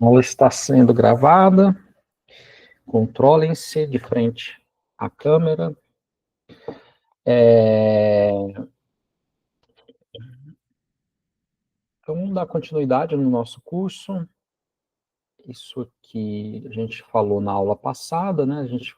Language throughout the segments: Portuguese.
A aula está sendo gravada. Controlem-se de frente à câmera. Então, vamos dar continuidade no nosso curso. Isso que a gente falou na aula passada, né? A gente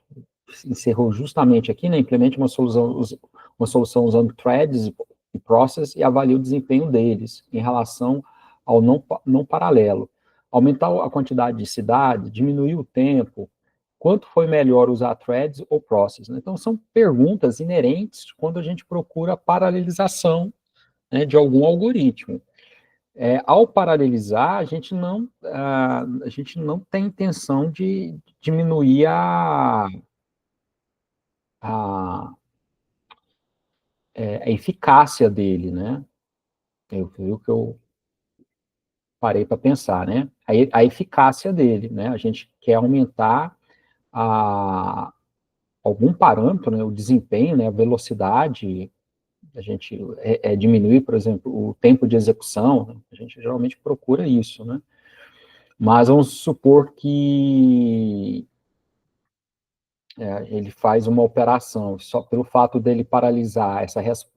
encerrou justamente aqui, né? Implemente uma solução usando threads e process e avalie o desempenho deles em relação ao não paralelo. Aumentar a quantidade de cidade, diminuir o tempo, quanto foi melhor usar threads ou process, né? Então, são perguntas inerentes quando a gente procura a paralelização, né, de algum algoritmo. Ao paralelizar, a gente não tem intenção de diminuir a, a eficácia dele, né? O que eu parei para pensar, né? A eficácia dele, né? A gente quer aumentar algum parâmetro, né? O desempenho, né? A velocidade, a gente diminuir, por exemplo, o tempo de execução, né? A gente geralmente procura isso, né? Mas vamos supor que ele faz uma operação, só pelo fato dele paralisar,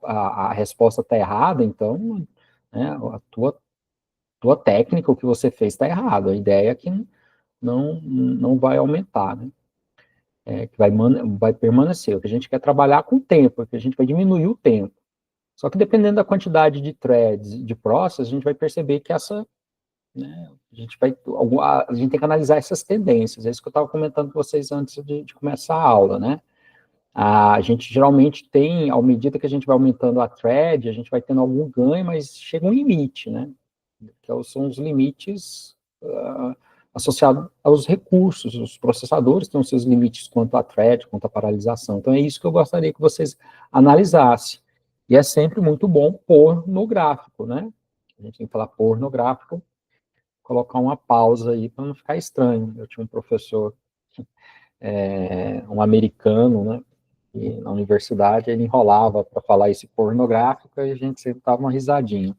a resposta está errada, então, né, a tua técnica, o que você fez está errado, a ideia é que não vai aumentar, né? Que vai permanecer, o que a gente quer trabalhar com o tempo, que a gente vai diminuir o tempo. Só que dependendo da quantidade de threads, de process, a gente vai perceber que né, a gente tem que analisar essas tendências, é isso que eu estava comentando com vocês antes de começar a aula, né? A gente geralmente tem, à medida que a gente vai aumentando a thread, a gente vai tendo algum ganho, mas chega um limite, né? Que são os limites associados aos recursos. Os processadores têm os seus limites quanto à thread, quanto à paralisação. Então, é isso que eu gostaria que vocês analisassem. E é sempre muito bom pôr no gráfico, né? A gente tem que falar pôr no gráfico, colocar uma pausa aí para não ficar estranho. Eu tinha um professor, um americano, né? E na universidade ele enrolava para falar esse pornográfico e a gente sempre dava uma risadinha.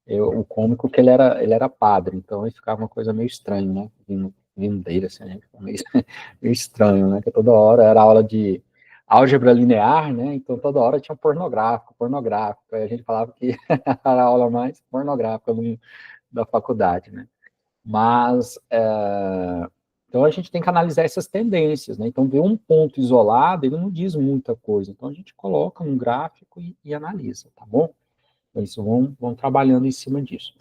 O cômico que ele era padre, então aí ficava uma coisa meio estranha, né? Vindo dele, assim, né? Meio estranho, né? Que toda hora era aula de álgebra linear, né? Então toda hora tinha pornográfico. Aí a gente falava que era a aula mais pornográfica da faculdade, né? Mas, então a gente tem que analisar essas tendências, né? Então, ver um ponto isolado, ele não diz muita coisa. Então, a gente coloca um gráfico e analisa, tá bom? Então, isso, vão trabalhando em cima disso.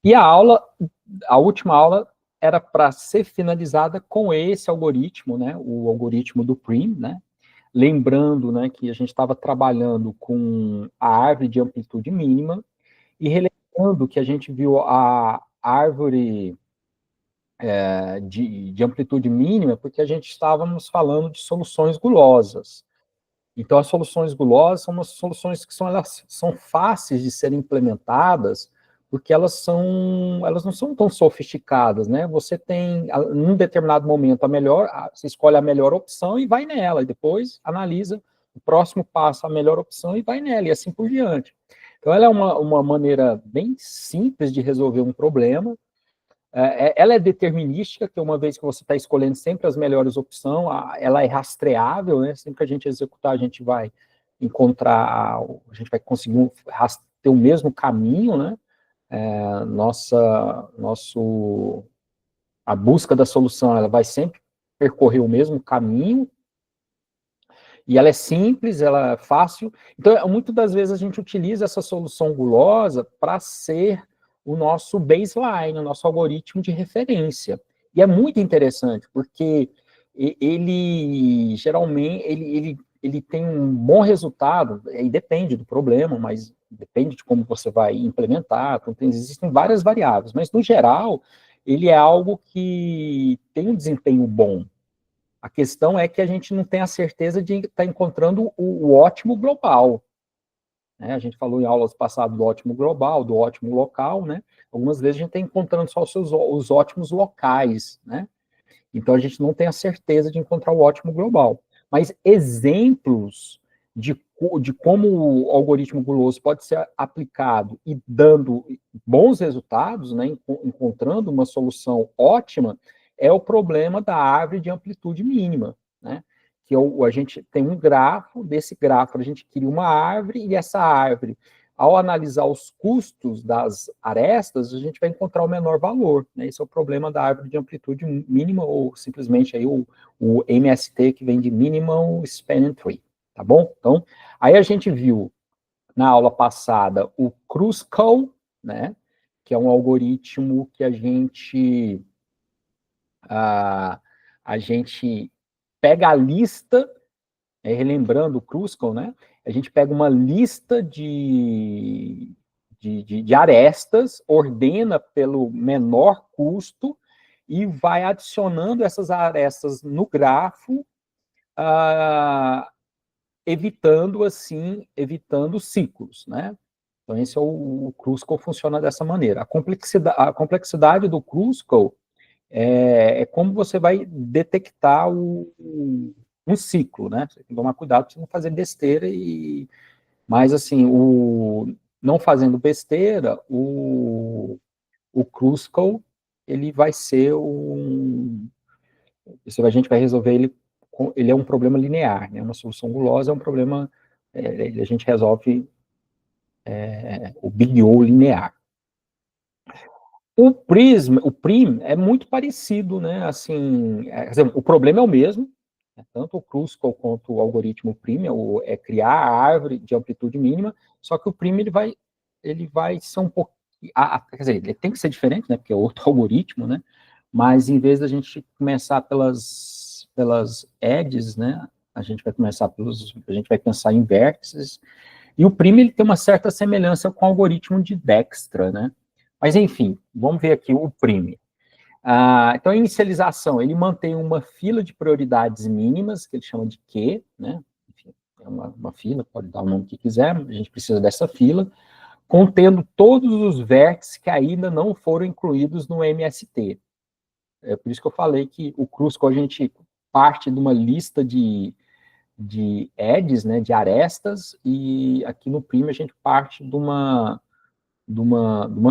E a última aula era para ser finalizada com esse algoritmo, né? O algoritmo do PRIM, né? Lembrando, né, que a gente estava trabalhando com a árvore de amplitude mínima e relembrando que a gente viu a árvore de amplitude mínima, porque a gente estávamos falando de soluções gulosas. Então, as soluções gulosas são umas soluções que elas são fáceis de serem implementadas, porque elas não são tão sofisticadas, né? Você tem, num determinado momento, você escolhe a melhor opção e vai nela, e depois analisa o próximo passo, a melhor opção, e vai nela, e assim por diante. Então, ela é uma maneira bem simples de resolver um problema. Ela é determinística, que uma vez que você está escolhendo sempre as melhores opções, ela é rastreável, né? Sempre que a gente executar, a gente vai encontrar, a gente vai conseguir ter o mesmo caminho, né? A busca da solução, ela vai sempre percorrer o mesmo caminho, e ela é simples, ela é fácil. Então, muitas das vezes a gente utiliza essa solução gulosa para ser o nosso baseline, o nosso algoritmo de referência. E é muito interessante, porque ele geralmente ele tem um bom resultado, e depende do problema, mas depende de como você vai implementar. Então, existem várias variáveis, mas no geral, ele é algo que tem um desempenho bom. A questão é que a gente não tem a certeza de estar encontrando o ótimo global, né? A gente falou em aulas passadas do ótimo global, do ótimo local, né? Algumas vezes a gente está encontrando só os ótimos locais, né? Então a gente não tem a certeza de encontrar o ótimo global. Mas exemplos de como o algoritmo guloso pode ser aplicado e dando bons resultados, né, encontrando uma solução ótima, é o problema da árvore de amplitude mínima, né? Que a gente tem um grafo, desse grafo a gente cria uma árvore, e essa árvore, ao analisar os custos das arestas, a gente vai encontrar o menor valor, né? Esse é o problema da árvore de amplitude mínima, ou simplesmente aí o MST, que vem de Minimal Spanning Tree, tá bom? Então, aí a gente viu na aula passada o Kruskal, né? Que é um algoritmo que a gente pega a lista, relembrando o Kruskal, né? A gente pega uma lista de arestas, ordena pelo menor custo e vai adicionando essas arestas no grafo, evitando ciclos, né? Então, esse é o Kruskal, funciona dessa maneira. A complexidade do Kruskal é como você vai detectar um ciclo, né? Você tem que tomar cuidado para não fazer besteira, mas, assim, não fazendo besteira, o Kruskal, ele vai ser a gente vai resolver ele é um problema linear, né? Uma solução gulosa é um problema, a gente resolve o BO linear. O PRIM é muito parecido, né? Assim, quer dizer, o problema é o mesmo, né? Tanto o Kruskal quanto o algoritmo PRIM é criar a árvore de amplitude mínima, só que o PRIM ele vai ser um pouco, quer dizer, ele tem que ser diferente, né? Porque é outro algoritmo, né? Mas em vez da gente começar pelas edges, né? A gente vai pensar em vértices. E o PRIM, ele tem uma certa semelhança com o algoritmo de Dijkstra, né? Mas, enfim, vamos ver aqui o PRIM. Então, a inicialização, ele mantém uma fila de prioridades mínimas, que ele chama de Q, né? Enfim, é uma fila, pode dar o nome que quiser, a gente precisa dessa fila, contendo todos os vértices que ainda não foram incluídos no MST. É por isso que eu falei que o Kruskal, a gente parte de uma lista de edges, né, de arestas, e aqui no PRIM a gente parte de uma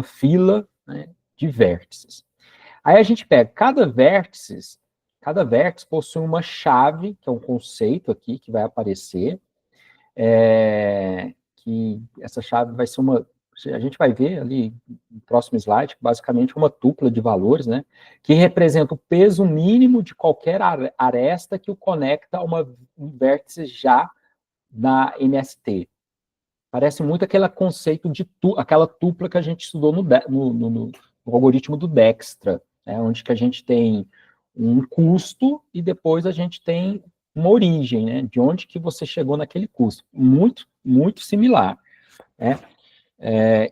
fila, né, de vértices. Aí a gente pega cada vértice possui uma chave, que é um conceito aqui que vai aparecer, que essa chave vai ser a gente vai ver ali no próximo slide, basicamente uma tupla de valores, né, que representa o peso mínimo de qualquer aresta que o conecta a um vértice já na MST. Parece muito aquele conceito aquela tupla que a gente estudou no algoritmo do Dijkstra, né, onde que a gente tem um custo e depois a gente tem uma origem, né, de onde que você chegou naquele custo. Muito, muito similar, né?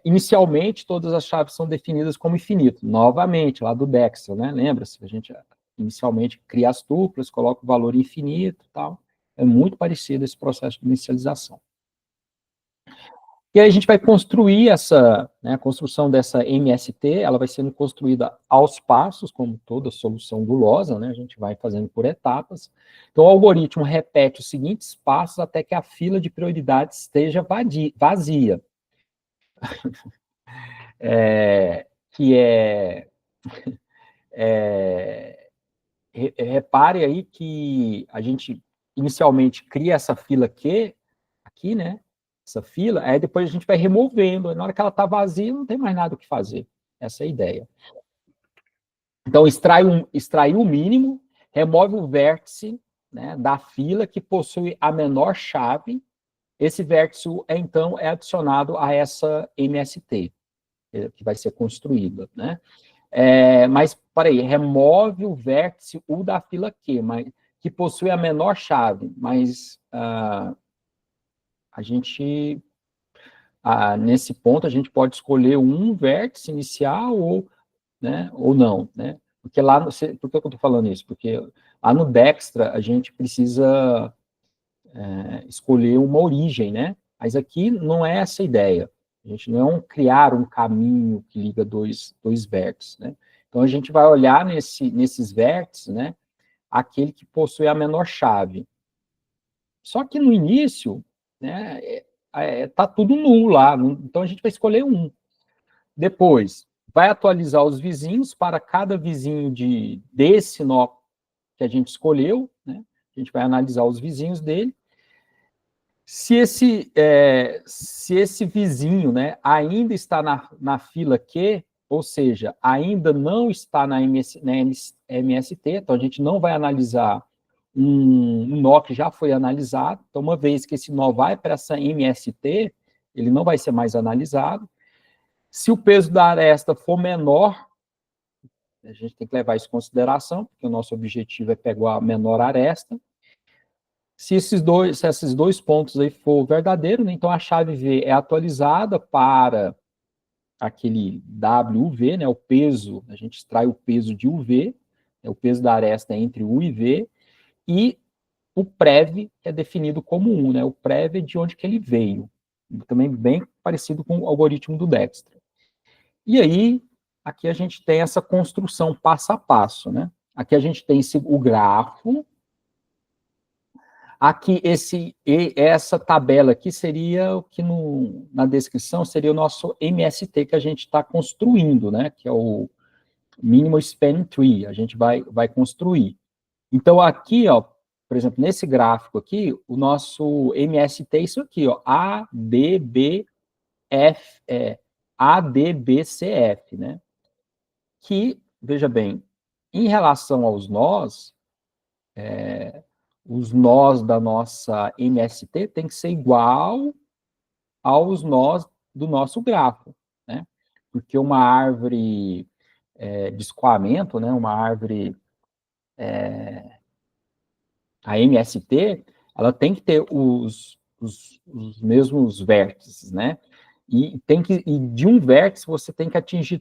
Inicialmente, todas as chaves são definidas como infinito. Novamente, lá do Dijkstra, né? Lembra-se? A gente inicialmente cria as tuplas, coloca o valor infinito e tal. É muito parecido esse processo de inicialização. E aí a gente vai construir a construção dessa MST, ela vai sendo construída aos passos, como toda solução gulosa, né? A gente vai fazendo por etapas. Então, o algoritmo repete os seguintes passos até que a fila de prioridades esteja vazia. Que repare aí que a gente inicialmente cria essa fila aqui, né? Essa fila, aí depois a gente vai removendo, na hora que ela está vazia, não tem mais nada o que fazer. Essa é a ideia. Então, extrai o mínimo, remove o vértice, né, da fila que possui a menor chave. Esse vértice, então, é adicionado a essa MST, que vai ser construída, né? Mas, peraí, remove o vértice U da fila Q, que possui a menor chave, mas a gente, nesse ponto, a gente pode escolher um vértice inicial né, ou não, né? Porque lá, por que eu estou falando isso? Porque lá no Dijkstra a gente precisa escolher uma origem, né? Mas aqui não é essa a ideia. A gente não é criar um caminho que liga dois vértices, né? Então, a gente vai olhar nesses vértices, né, aquele que possui a menor chave. Só que no início, né? Tá tudo nulo lá, então a gente vai escolher um. Depois, vai atualizar os vizinhos para cada vizinho desse nó que a gente escolheu, né? A gente vai analisar os vizinhos dele. Se esse vizinho, né, ainda está na fila Q, ou seja, ainda não está na MST, então a gente não vai analisar um nó que já foi analisado. Então, uma vez que esse nó vai para essa MST, ele não vai ser mais analisado. Se o peso da aresta for menor, a gente tem que levar isso em consideração, porque o nosso objetivo é pegar a menor aresta. Se esses dois pontos aí for verdadeiro, né, então a chave V é atualizada para aquele WV, né, o peso, a gente extrai o peso de UV, o peso da aresta é entre U e V, e o PREV é definido como 1, né, o PREV é de onde que ele veio, também bem parecido com o algoritmo do Dijkstra. E aí, aqui a gente tem essa construção passo a passo, né, aqui a gente tem o grafo. Aqui, essa tabela aqui seria o que na descrição seria o nosso MST que a gente está construindo, né? Que é o Minimal Spanning Tree, a gente vai construir. Então, aqui, ó, por exemplo, nesse gráfico aqui, o nosso MST é isso aqui, ó, ADBCF, né? Que, veja bem, em relação aos nós, os nós da nossa MST tem que ser igual aos nós do nosso grafo, né? Porque uma árvore de escoamento, né, uma árvore, a MST, ela tem que ter os mesmos vértices, né? E de um vértice você tem que atingir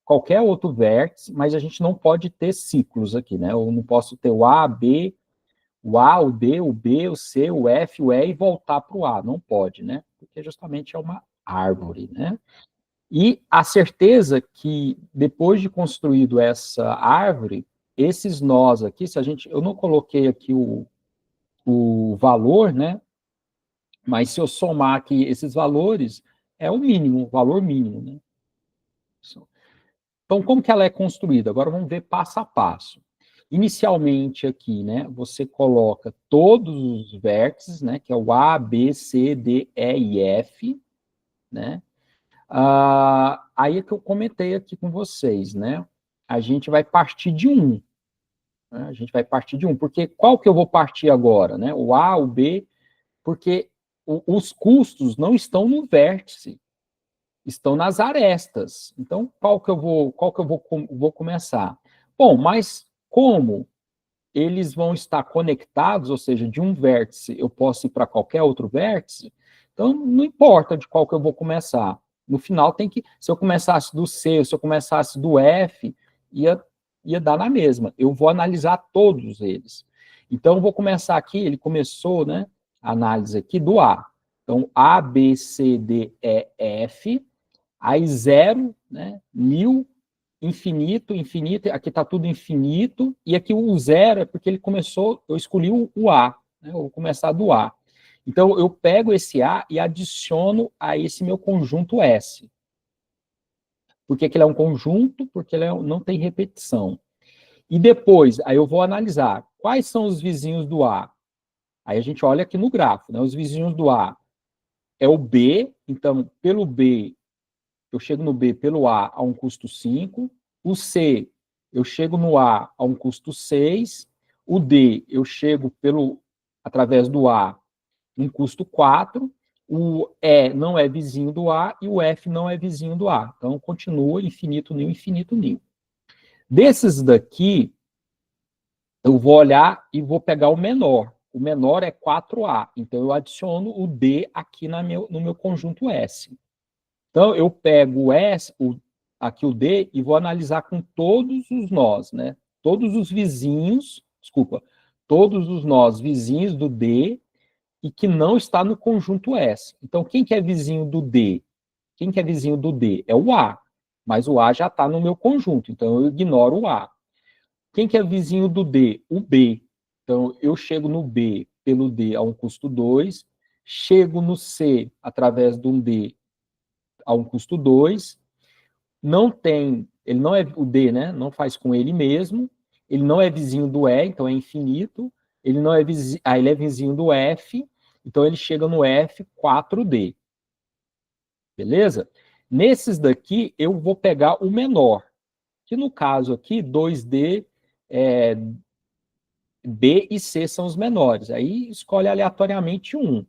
qualquer outro vértice, mas a gente não pode ter ciclos aqui, né? Eu não posso ter o A, B, o A, o D, o B, o C, o F, o E e voltar para o A. Não pode, né? Porque justamente é uma árvore, né? E a certeza que depois de construído essa árvore, esses nós aqui, eu não coloquei aqui o valor, né? Mas se eu somar aqui esses valores, é o mínimo, o valor mínimo, né? Então, como que ela é construída? Agora vamos ver passo a passo. Inicialmente aqui, né, você coloca todos os vértices, né, que é o A, B, C, D, E e F, né? Aí é que eu comentei aqui com vocês, né? A gente vai partir de 1. Né? A gente vai partir de 1, porque qual que eu vou partir agora, né? O A, o B, porque os custos não estão no vértice, estão nas arestas. Então, qual que eu vou começar? Bom, mas como eles vão estar conectados, ou seja, de um vértice eu posso ir para qualquer outro vértice, então não importa de qual que eu vou começar. No final tem que, se eu começasse do C, se eu começasse do F, ia dar na mesma. Eu vou analisar todos eles. Então, eu vou começar aqui, ele começou, né, a análise aqui do A. Então, A, B, C, D, E, F, aí 0, né, 1000, infinito, infinito, aqui está tudo infinito, e aqui o 0 é porque ele começou, eu escolhi o A, né, eu vou começar do A. Então, eu pego esse A e adiciono a esse meu conjunto S. Por que ele é um conjunto? Porque ele não tem repetição. E depois, aí eu vou analisar quais são os vizinhos do A. Aí a gente olha aqui no gráfico, né, os vizinhos do A é o B, então, pelo B, eu chego no B pelo A a um custo 5, o C, eu chego no A a um custo 6, o D, eu chego através do A, um custo 4, o E não é vizinho do A e o F não é vizinho do A. Então, continua infinito, nil, infinito, nil. Desses daqui, eu vou olhar e vou pegar o menor. O menor é 4A, então eu adiciono o D aqui no meu conjunto S. Então, eu pego o S, aqui o D, e vou analisar com todos os nós, né? Todos os vizinhos, todos os nós vizinhos do D e que não está no conjunto S. Então, quem que é vizinho do D? Quem que é vizinho do D? É o A, mas o A já está no meu conjunto, então eu ignoro o A. Quem que é vizinho do D? O B. Então, eu chego no B pelo D a um custo 2, chego no C através de um D a um custo 2, não tem, ele não é o D, né? Não faz com ele mesmo, ele não é vizinho do E, então é infinito, ele não é vizinho, ele é vizinho do F, então ele chega no F 4D. Beleza? Nesses daqui, eu vou pegar o menor, que no caso aqui, 2D, B e C são os menores. Aí escolhe aleatoriamente um.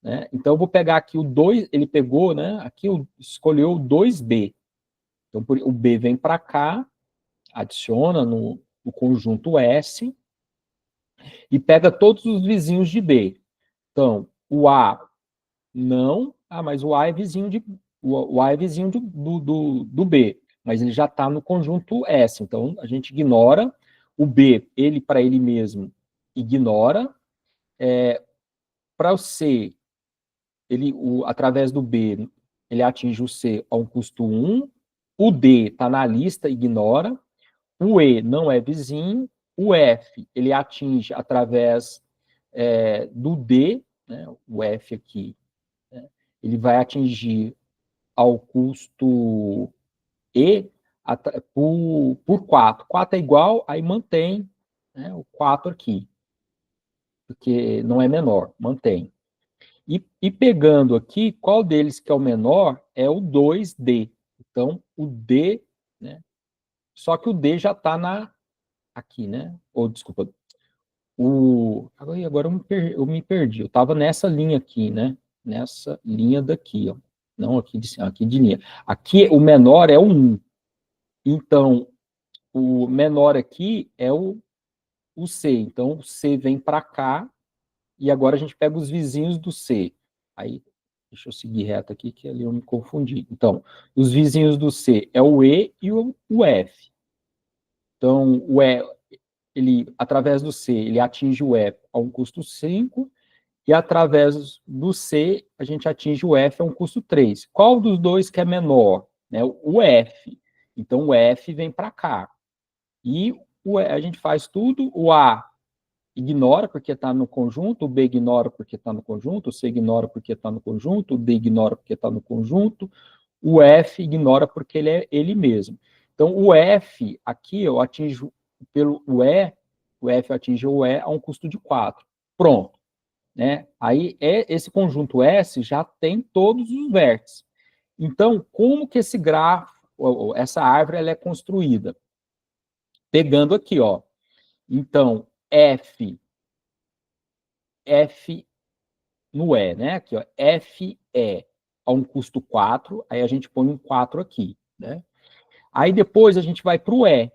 Né? Então eu vou pegar aqui o 2, ele pegou, né? Aqui escolheu o 2B. Então o B vem para cá, adiciona no conjunto S e pega todos os vizinhos de B. Então, o A não, mas o A é vizinho o A é vizinho do B, mas ele já está no conjunto S. Então a gente ignora o B, ele para ele mesmo ignora. Para o C, através do B, ele atinge o C a um custo 1. O D está na lista, ignora. O E não é vizinho. O F, ele atinge através do D, né, o F aqui, né, ele vai atingir ao custo E por 4. 4 é igual, aí mantém, né, o 4 aqui, porque não é menor, mantém. E pegando aqui, qual deles que é o menor é o 2D. Então, o D, né? Só que o D já está aqui, né? Ou, desculpa, agora eu me perdi. Eu estava nessa linha aqui, né? Nessa linha daqui, ó. Não aqui de cima, aqui de linha. Aqui o menor é o 1. Então, o menor aqui é o C. Então, o C vem para cá e agora a gente pega os vizinhos do C. Aí, deixa eu seguir reto aqui, que ali eu me confundi. Então, os vizinhos do C é o E e o F. Então, o E, através do C, ele atinge o E a um custo 5, e através do C, a gente atinge o F a um custo 3. Qual dos dois que é menor? Né? O F. Então, o F vem para cá. E a gente faz tudo, o A ignora porque está no conjunto, o B ignora porque está no conjunto, o C ignora porque está no conjunto, o D ignora porque está no conjunto, o F ignora porque ele é ele mesmo. Então, o F, aqui, eu atinjo pelo o F atinge o E a um custo de 4. Pronto. Né? Aí, esse conjunto S já tem todos os vértices. Então, como que esse grafo, essa árvore, ela é construída? Pegando aqui, ó. Então, F no E, né? Aqui, ó, FE a um custo 4, aí a gente põe um 4 aqui, né? Aí depois a gente vai para o E.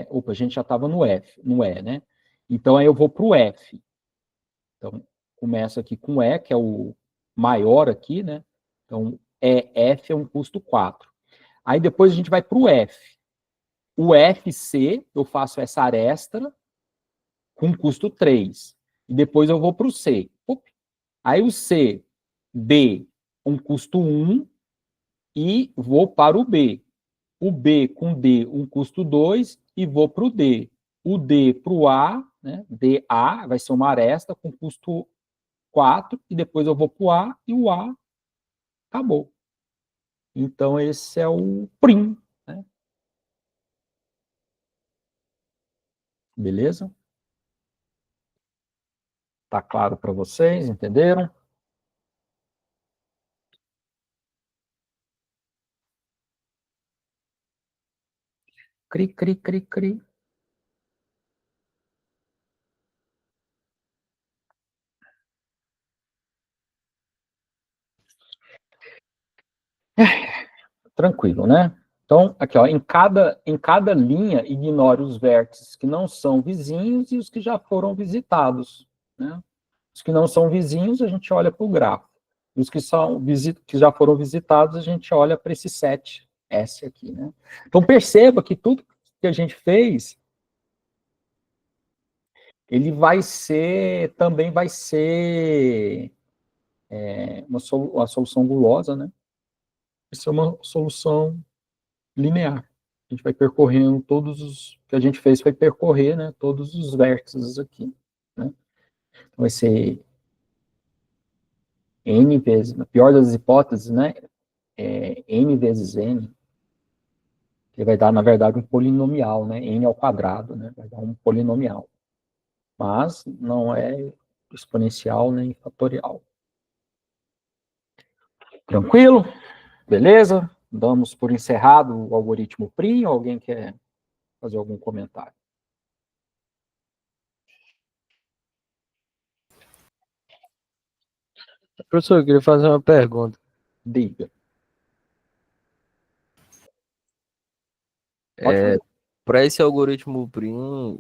Opa, a gente já estava no E, né? Então aí eu vou para o F. Então, começa aqui com E, que é o maior aqui, né? Então, F é um custo 4. Aí depois a gente vai para o F. O FC, eu faço essa aresta com custo 3. E depois eu vou para o C. Aí o C, D, um custo 1, e vou para o B. O B com D, um custo 2, e vou para o D. O D para o A, né? DA, vai ser uma aresta com custo 4, e depois eu vou para o A, e o A acabou. Então, esse é o prim. Né? Beleza? Tá claro para vocês? Entenderam? Cri, cri, cri, cri. Tranquilo, né? Então, aqui, ó, em cada linha, ignore os vértices que não são vizinhos e os que já foram visitados. Né? Os que não são vizinhos, a gente olha para o grafo. Os que já foram visitados, a gente olha para esse set S aqui. Né? Então, perceba que tudo que a gente fez, ele também vai ser uma solução gulosa, né? Vai ser uma solução linear. A gente vai percorrendo todos os que a gente fez, foi percorrer, né, todos os vértices aqui, né? Então, vai ser n vezes, na pior das hipóteses, né? N vezes n, que vai dar, na verdade, um polinomial, né? N ao quadrado, né? Vai dar um polinomial. Mas não é exponencial nem fatorial. Tranquilo? Beleza? Damos por encerrado o algoritmo PRIM, ou alguém quer fazer algum comentário? Professor, eu queria fazer uma pergunta. Diga. Pode É, fazer. para esse algoritmo PRIM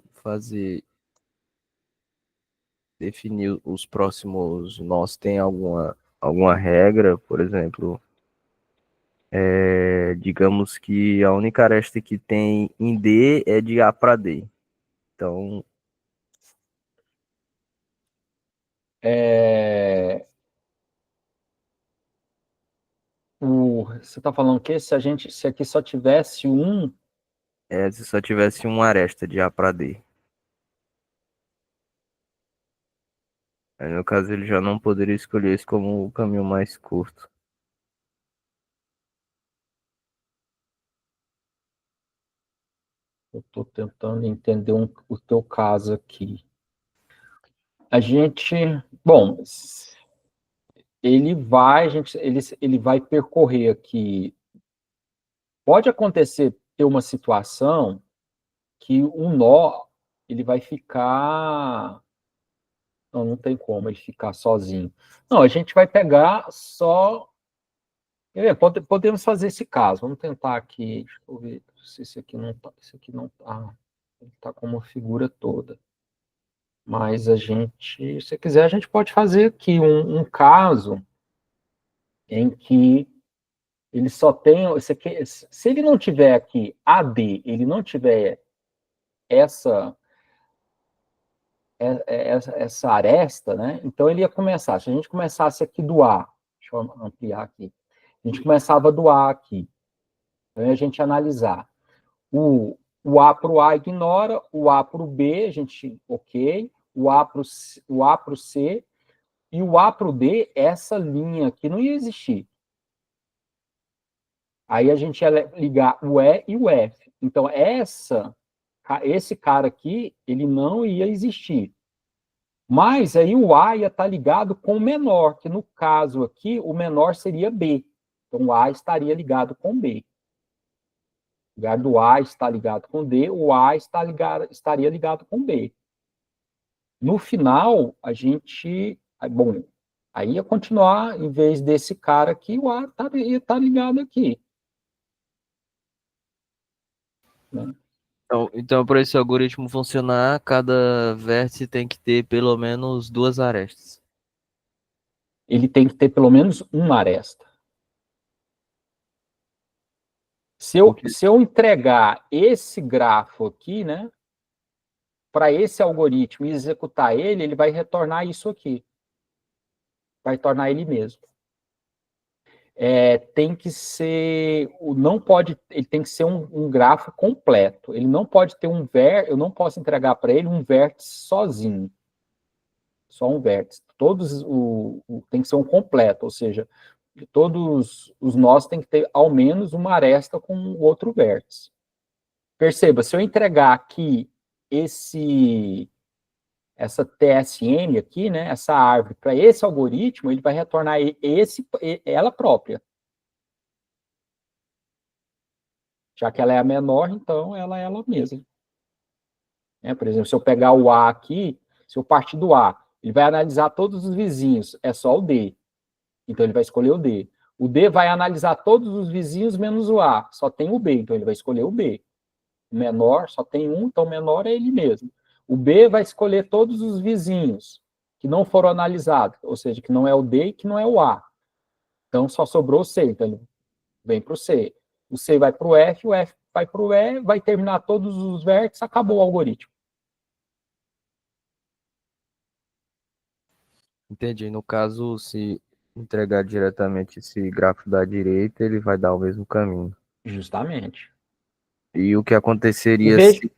definir os próximos nós, tem alguma regra, por exemplo, digamos que a única aresta que tem em D é de A para D. Então, Você está falando que se aqui só tivesse um, se só tivesse uma aresta de A para D. Aí, no caso, ele já não poderia escolher isso como o caminho mais curto. eu estou tentando entender o teu caso aqui. A gente, bom, ele vai percorrer aqui. Pode acontecer ter uma situação que um nó ele vai ficar, não tem como ele ficar sozinho. Não, a gente vai pegar só. Podemos fazer esse caso. Vamos tentar aqui. Deixa eu ver se esse aqui não está. Esse aqui não está. Ele está com uma figura toda. Mas a gente, se quiser, a gente pode fazer aqui um caso em que ele só tem. Se ele não tiver aqui AD, ele não tiver essa, essa aresta, né? Então ele ia começar. Se a gente começasse aqui do A, deixa eu ampliar aqui. A gente começava do A aqui. Então a gente analisar. O A para o A ignora, o A para o B, a gente, ok, o A para o C, e o A para o D, essa linha aqui não ia existir. Aí a gente ia ligar o E e o F. Então, esse cara aqui, ele não ia existir. Mas aí o A ia estar ligado com o menor, que no caso aqui, o menor seria B. Então, o A estaria ligado com B. O lugar do A está ligado com D, o A estaria ligado com B. No final, a gente. Bom, aí ia continuar, em vez desse cara aqui, o A ia estar ligado aqui. Né? Então para esse algoritmo funcionar, cada vértice tem que ter pelo menos duas arestas. Ele tem que ter pelo menos uma aresta. Porque, Se eu entregar esse grafo aqui, né, para esse algoritmo e executar ele, ele vai retornar isso aqui. Vai tornar ele mesmo. Tem que ser, não pode, ele tem que ser um grafo completo. Ele não pode ter eu não posso entregar para ele um vértice sozinho, só um vértice. Tem que ser um completo, ou seja, todos os nós tem que ter ao menos uma aresta com o outro vértice. Perceba, se eu entregar aqui essa TSM aqui, né, essa árvore para esse algoritmo, ele vai retornar ela própria. Já que ela é a menor, então ela é ela mesma. Por exemplo, se eu pegar o A aqui, se eu partir do A, ele vai analisar todos os vizinhos, é só o D. Então ele vai escolher o D. O D vai analisar todos os vizinhos menos o A, só tem o B, então ele vai escolher o B. O menor só tem um, então o menor é ele mesmo. O B vai escolher todos os vizinhos que não foram analisados, ou seja, que não é o D e que não é o A. Então só sobrou o C, então ele vem para o C. O C vai para o F vai para o E, vai terminar todos os vértices, acabou o algoritmo. entendi, no caso, se entregar diretamente esse gráfico da direita, ele vai dar o mesmo caminho. Justamente. E o que E aconteceria veja, se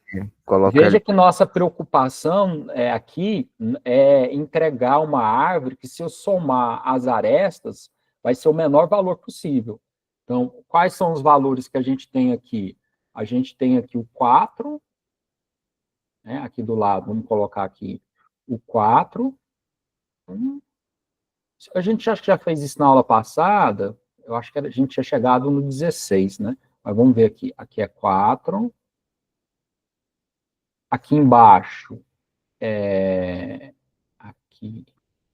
colocar veja ele... que nossa preocupação aqui é entregar uma árvore que, se eu somar as arestas, vai ser o menor valor possível. Então, quais são os valores que a gente tem aqui? A gente tem aqui o 4, né, aqui do lado, vamos colocar aqui o 4. A gente acho que já fez isso na aula passada, eu acho que a gente tinha chegado no 16, né? Mas vamos ver aqui. Aqui é 4. Aqui embaixo aqui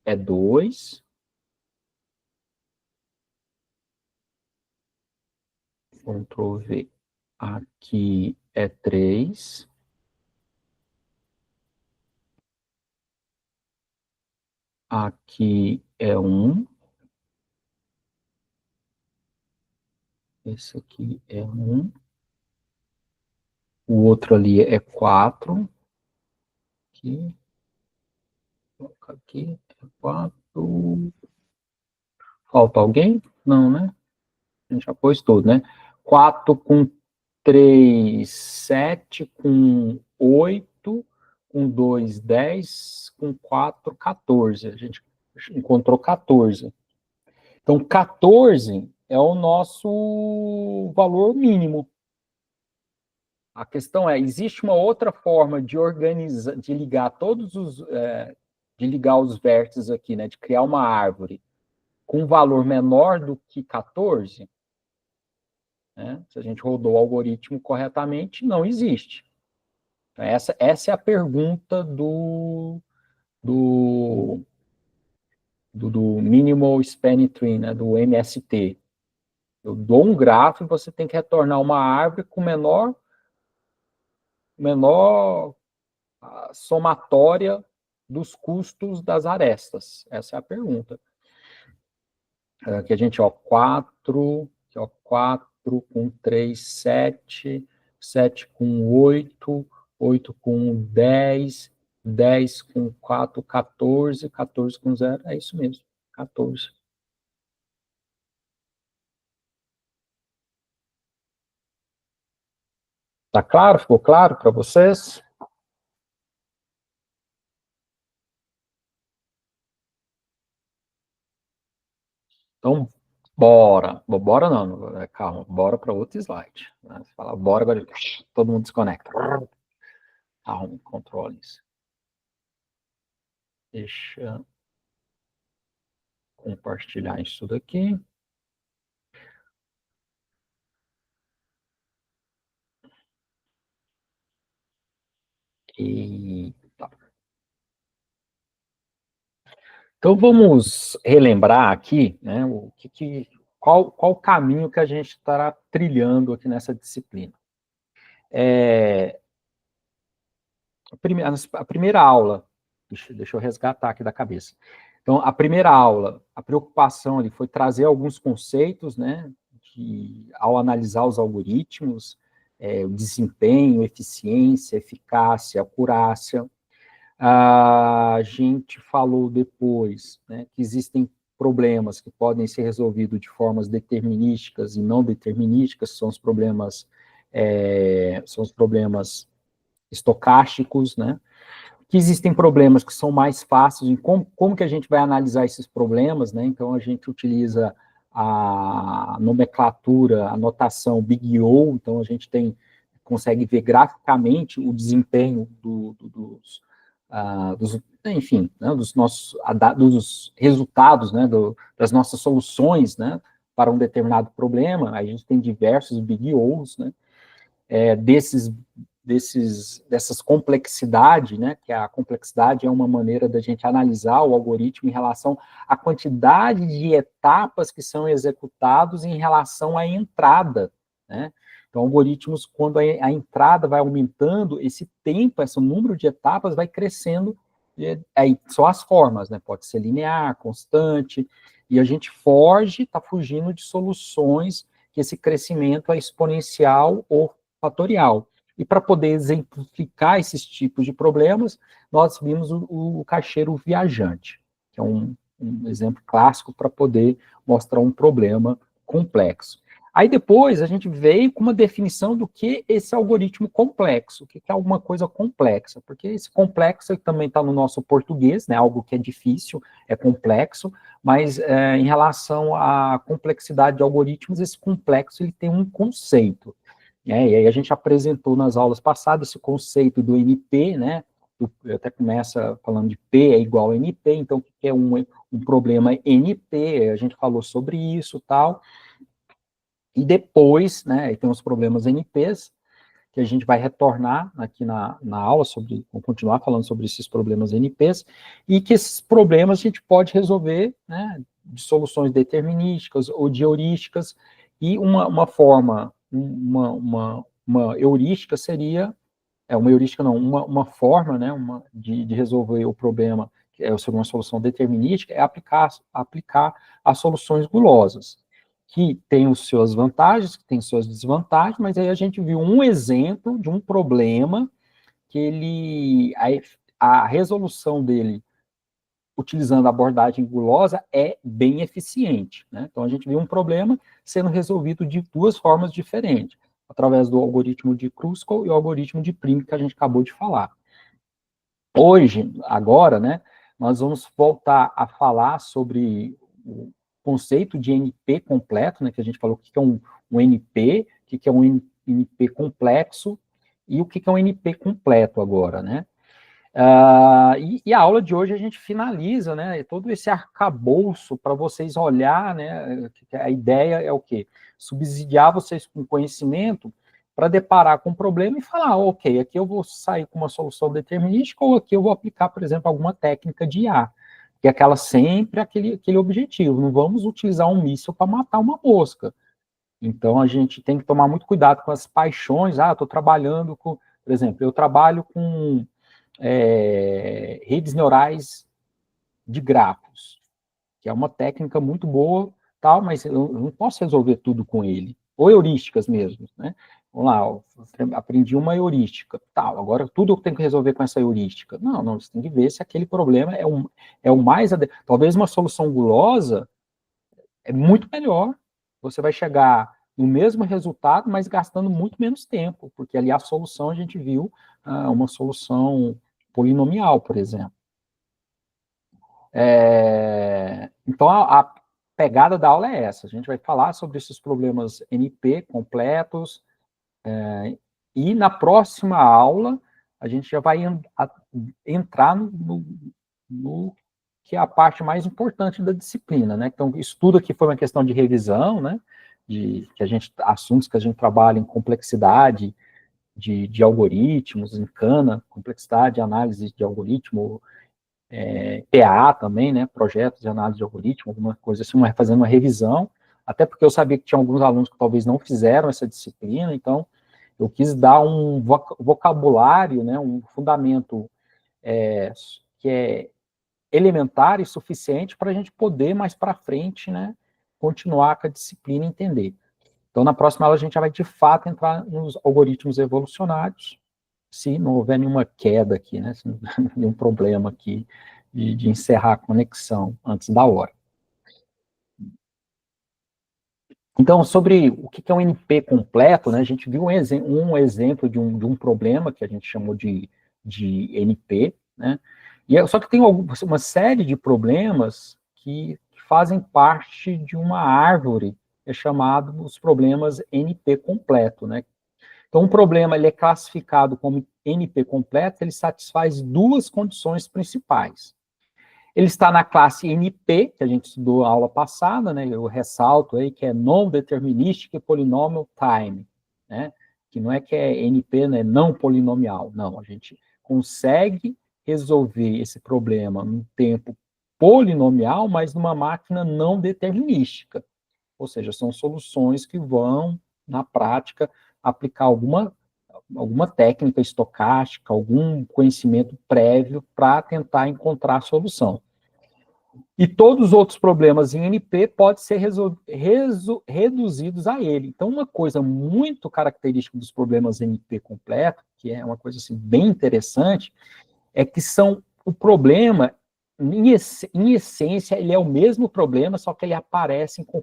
é 2. Ctrl V. Aqui é 3. Aqui é 1. Esse aqui é 1. O outro ali é 4. Aqui. Aqui é 4. Falta alguém? Não, né? A gente já pôs tudo, né? 4 com 3, 7, com 8, com 2, 10, com 4, 14. A gente encontrou 14. Então, 14 é o nosso valor mínimo. A questão é, existe uma outra forma de organizar, de ligar de ligar os vértices aqui, né? De criar uma árvore com um valor menor do que 14, né? Se a gente rodou o algoritmo corretamente, não existe. Essa é a pergunta do, do Minimal Spanning Tree, né, do MST. Eu dou um grafo e você tem que retornar uma árvore com menor somatória dos custos das arestas. Essa é a pergunta. Aqui a gente, ó, 4, aqui, ó, 4 com 3, 7, 7 com 8, 8 com 10, 10 com 4, 14, 14 com 0, é isso mesmo, 14. Tá claro? Ficou claro para vocês? Então, bora. Bora não, calma, bora para outro slide. Né? Você fala bora, agora todo mundo desconecta. Arrume, controle isso. Deixa eu compartilhar isso daqui. E tá. Então vamos relembrar aqui, né, qual o caminho que a gente estará trilhando aqui nessa disciplina. A primeira aula, deixa eu resgatar aqui da cabeça. Então, a primeira aula, a preocupação ali foi trazer alguns conceitos, né, ao analisar os algoritmos, o desempenho, eficiência, eficácia, acurácia. A gente falou depois, né, que existem problemas que podem ser resolvidos de formas determinísticas e não determinísticas, são os problemas estocásticos, né, que existem problemas que são mais fáceis, em como que a gente vai analisar esses problemas, né, então a gente utiliza a nomenclatura, a notação Big O, então a gente consegue ver graficamente o desempenho enfim, né, dos resultados, né, das nossas soluções, né, para um determinado problema. A gente tem diversos Big O's, né, dessas complexidades, né, que a complexidade é uma maneira da gente analisar o algoritmo em relação à quantidade de etapas que são executados em relação à entrada, né. Então, algoritmos, quando a entrada vai aumentando, esse tempo, esse número de etapas vai crescendo, aí são as formas, né, pode ser linear, constante, e a gente está fugindo de soluções que esse crescimento é exponencial ou fatorial. E para poder exemplificar esses tipos de problemas, nós vimos o caixeiro viajante, que é um exemplo clássico para poder mostrar um problema complexo. Aí depois a gente veio com uma definição do que esse algoritmo complexo, o que é alguma coisa complexa, porque esse complexo também está no nosso português, né, algo que é difícil, é complexo, mas em relação à complexidade de algoritmos, esse complexo ele tem um conceito, né, e aí a gente apresentou nas aulas passadas esse conceito do NP, né, até começa falando de P é igual a NP, então o que é um problema NP, a gente falou sobre isso e tal. E depois, né, tem os problemas NPs, que a gente vai retornar aqui na aula, vamos continuar falando sobre esses problemas NPs, e que esses problemas a gente pode resolver, né, de soluções determinísticas ou de heurísticas, e uma forma, uma heurística seria, uma heurística não, uma forma, né, de resolver o problema, que é sobre uma solução determinística, é aplicar as soluções gulosas, que tem as suas vantagens, que tem suas desvantagens, mas aí a gente viu um exemplo de um problema que a resolução dele, utilizando a abordagem gulosa, é bem eficiente, né? Então a gente viu um problema sendo resolvido de duas formas diferentes, através do algoritmo de Kruskal e o algoritmo de Prim, que a gente acabou de falar. Hoje, agora, né, nós vamos voltar a falar sobre o conceito de NP completo, né, que a gente falou o que é um NP, o que é um NP complexo, e o que é um NP completo agora, né. E a aula de hoje a gente finaliza, né, todo esse arcabouço para vocês olhar, né, a ideia é o quê? Subsidiar vocês com conhecimento para deparar com um problema e falar, ok, aqui eu vou sair com uma solução determinística ou aqui eu vou aplicar, por exemplo, alguma técnica de IA, que é aquela sempre aquele objetivo, não vamos utilizar um míssil para matar uma mosca. Então a gente tem que tomar muito cuidado com as paixões, eu estou trabalhando com, por exemplo, eu trabalho com redes neurais de grafos, que é uma técnica muito boa, tal, mas eu não posso resolver tudo com ele. Ou heurísticas mesmo, né? Vamos lá, eu aprendi uma heurística, tal, agora tudo eu tenho que resolver com essa heurística. Não, você tem que ver se aquele problema é o mais... Talvez uma solução gulosa é muito melhor, você vai chegar no mesmo resultado, mas gastando muito menos tempo, porque ali a solução a gente viu uma solução polinomial, por exemplo. Então, a pegada da aula é essa, a gente vai falar sobre esses problemas NP completos, e na próxima aula a gente já vai entrar no que é a parte mais importante da disciplina, né? Então, isso tudo aqui foi uma questão de revisão, né? Assuntos que a gente trabalha em complexidade de algoritmos, em CANA, complexidade de análise de algoritmo, PA também, né? Projetos de análise de algoritmo, alguma coisa assim, fazendo uma revisão, até porque eu sabia que tinha alguns alunos que talvez não fizeram essa disciplina, então eu quis dar um vocabulário, né? Um fundamento que é elementar e suficiente para a gente poder, mais para frente, né, continuar com a disciplina e entender. Então, na próxima aula, a gente já vai, de fato, entrar nos algoritmos evolucionários, se não houver nenhuma queda aqui, né, se não houver nenhum problema aqui de encerrar a conexão antes da hora. Então, sobre o que é um NP completo, né, a gente viu um exemplo de um problema que a gente chamou de NP, né, só que tem uma série de problemas que fazem parte de uma árvore, chamado os problemas NP completo, né. Então, um problema ele é classificado como NP completo, ele satisfaz duas condições principais. Ele está na classe NP, que a gente estudou na aula passada, né? Eu ressalto aí que é Non-Deterministic Polynomial Time, né? Que não é que é NP, né? Não polinomial. Não, a gente consegue resolver esse problema num tempo polinomial, mas numa máquina não determinística. Ou seja, são soluções que vão, na prática, aplicar alguma técnica estocástica, algum conhecimento prévio para tentar encontrar a solução. E todos os outros problemas em NP podem ser reduzidos a ele. Então, uma coisa muito característica dos problemas NP completo, que é uma coisa assim, bem interessante, é que o problema, em essência, ele é o mesmo problema, só que ele aparece com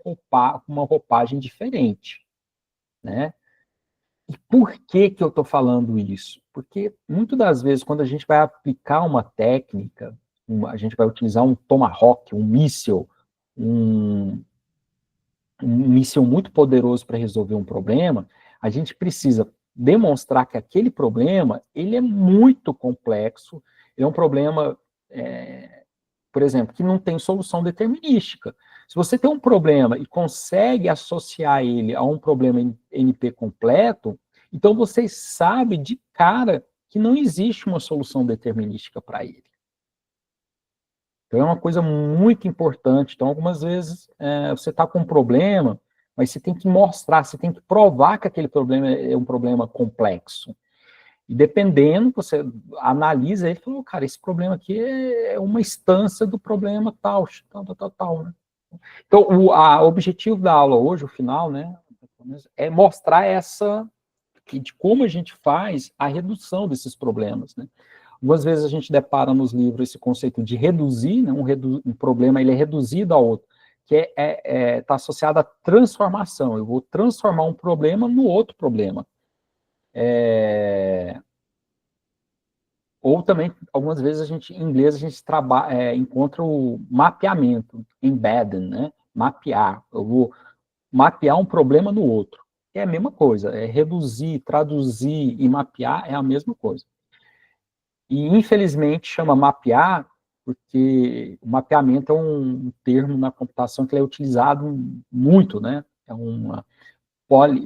uma roupagem diferente. né? E por que que eu estou falando isso? Porque, muitas das vezes, quando a gente vai aplicar uma técnica, a gente vai utilizar um tomahawk, um míssil, um, um míssil muito poderoso para resolver um problema, a gente precisa demonstrar que aquele problema ele é muito complexo, ele é um problema, por exemplo, que não tem solução determinística. Se você tem um problema e consegue associar ele a um problema NP completo, então você sabe de cara que não existe uma solução determinística para ele. Então é uma coisa muito importante. Então, algumas vezes você está com um problema, mas você tem que mostrar, você tem que provar que aquele problema é um problema complexo. E dependendo, você analisa ele e fala, cara, esse problema aqui é uma instância do problema tal, tal, tal, tal, tal, né? Então, o objetivo da aula hoje, o final, né, é mostrar de como a gente faz a redução desses problemas, né? Algumas vezes a gente depara nos livros esse conceito de reduzir, né, um problema ele é reduzido a outro, que está associado à transformação. Eu vou transformar um problema no outro problema. Ou também, algumas vezes, em inglês, a gente encontra o mapeamento, embedding, né? Mapear. Eu vou mapear um problema no outro. É a mesma coisa, é reduzir, traduzir e mapear é a mesma coisa. E, infelizmente, chama mapear, porque o mapeamento é um termo na computação que é utilizado muito, né? É uma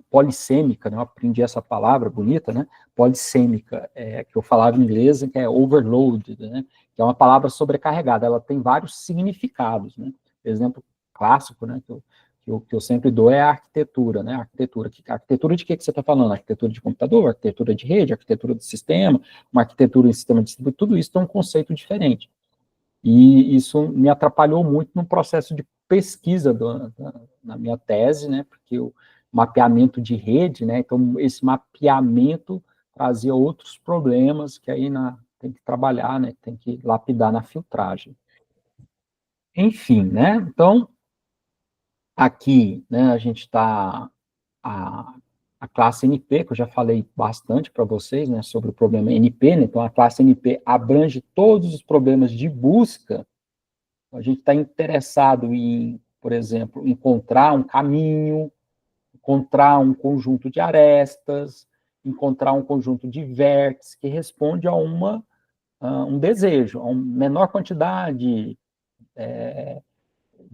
polissêmica, né? Eu aprendi essa palavra bonita, né? Polissêmica, que eu falava em inglês, que é overload, né? Que é uma palavra sobrecarregada, ela tem vários significados, né? Exemplo clássico, né? Que eu sempre dou é a arquitetura, né? Arquitetura de que você está falando? Arquitetura de computador, arquitetura de rede, arquitetura de sistema, uma arquitetura em sistema distribuído, tudo isso tem um conceito diferente. E isso me atrapalhou muito no processo de pesquisa na minha tese, né, porque o mapeamento de rede, né, então esse mapeamento trazia outros problemas que aí tem que trabalhar, né, tem que lapidar na filtragem. Enfim, né, então aqui, né, a gente está a classe NP, que eu já falei bastante para vocês, né, sobre o problema NP, né, então a classe NP abrange todos os problemas de busca. A gente está interessado em, por exemplo, encontrar um caminho, encontrar um conjunto de arestas, encontrar um conjunto de vértices que responde a um desejo, a uma menor quantidade,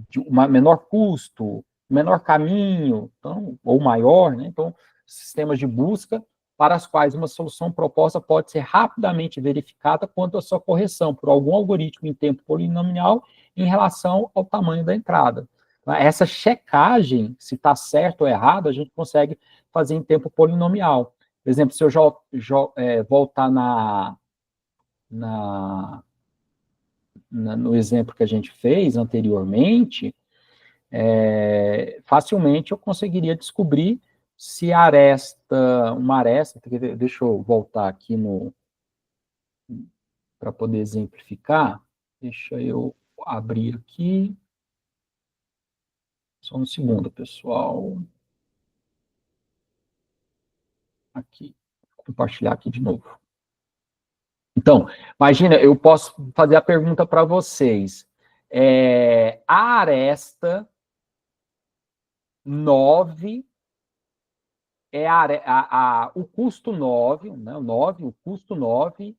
de uma menor custo, menor caminho, então, ou maior, né? Então, sistemas de busca para as quais uma solução proposta pode ser rapidamente verificada quanto à sua correção por algum algoritmo em tempo polinomial em relação ao tamanho da entrada. Essa checagem, se está certo ou errado, a gente consegue fazer em tempo polinomial. Por exemplo, se eu voltar no exemplo que a gente fez anteriormente, facilmente eu conseguiria descobrir se uma aresta, deixa eu voltar aqui para poder exemplificar, deixa eu abrir aqui, só um segundo, pessoal, aqui, compartilhar aqui de novo. Então, imagina, eu posso fazer a pergunta para vocês, a aresta 9 o custo 9, né, o custo 9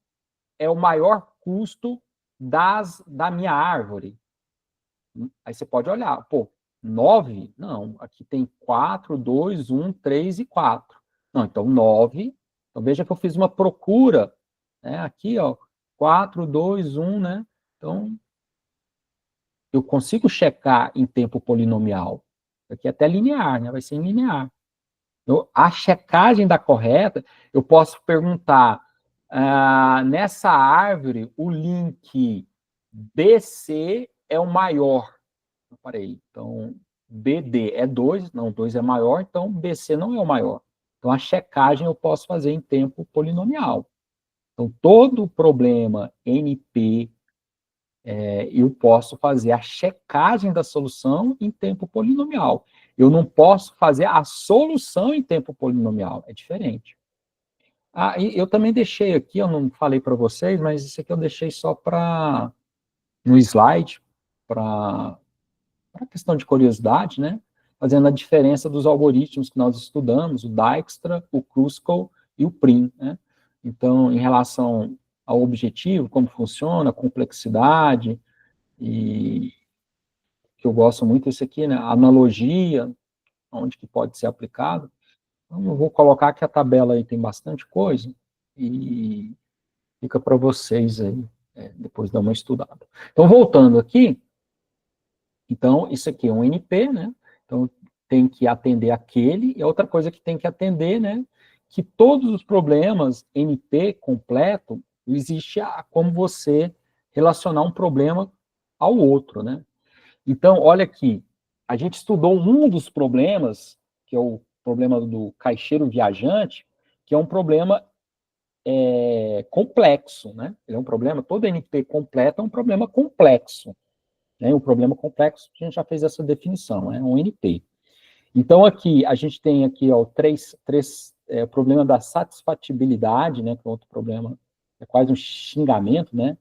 é o maior custo da minha árvore. Aí você pode olhar, pô, 9? Não, aqui tem 4, 2, 1, 3 e 4. Não, então 9. Então veja que eu fiz uma procura, né? Aqui, ó, 4, 2, 1, né? Então eu consigo checar em tempo polinomial. Aqui é até linear, né? Vai ser em linear. A checagem da correta, eu posso perguntar, nessa árvore, o link BC é o maior. Parei, então, BD é 2, não, 2 é maior, então BC não é o maior. Então, a checagem eu posso fazer em tempo polinomial. Então, todo problema NP, eu posso fazer a checagem da solução em tempo polinomial. Eu não posso fazer a solução em tempo polinomial, é diferente. Ah, e eu também deixei aqui, eu não falei para vocês, mas isso aqui eu deixei só para no slide, para questão de curiosidade, né? Fazendo a diferença dos algoritmos que nós estudamos, o Dijkstra, o Kruskal e o Prim, né? Então, em relação ao objetivo, como funciona, a complexidade, e que eu gosto muito desse aqui, né? A analogia, onde que pode ser aplicado. Então, eu vou colocar que a tabela aí tem bastante coisa, e fica para vocês aí, depois dar uma estudada. Então, voltando aqui, então, isso aqui é um NP, né? Então, tem que atender aquele, e a outra coisa que tem que atender, né? Que todos os problemas NP completo, existe como você relacionar um problema ao outro, né? Então, olha aqui, a gente estudou um dos problemas, que é o problema do caixeiro viajante, que é um problema complexo, né? Ele é um problema, todo NP completo é um problema complexo. Né? O problema complexo, a gente já fez essa definição, é um NP. Então, aqui, a gente tem aqui, ó, o problema da satisfatibilidade, né, que é outro problema, é quase um xingamento, né,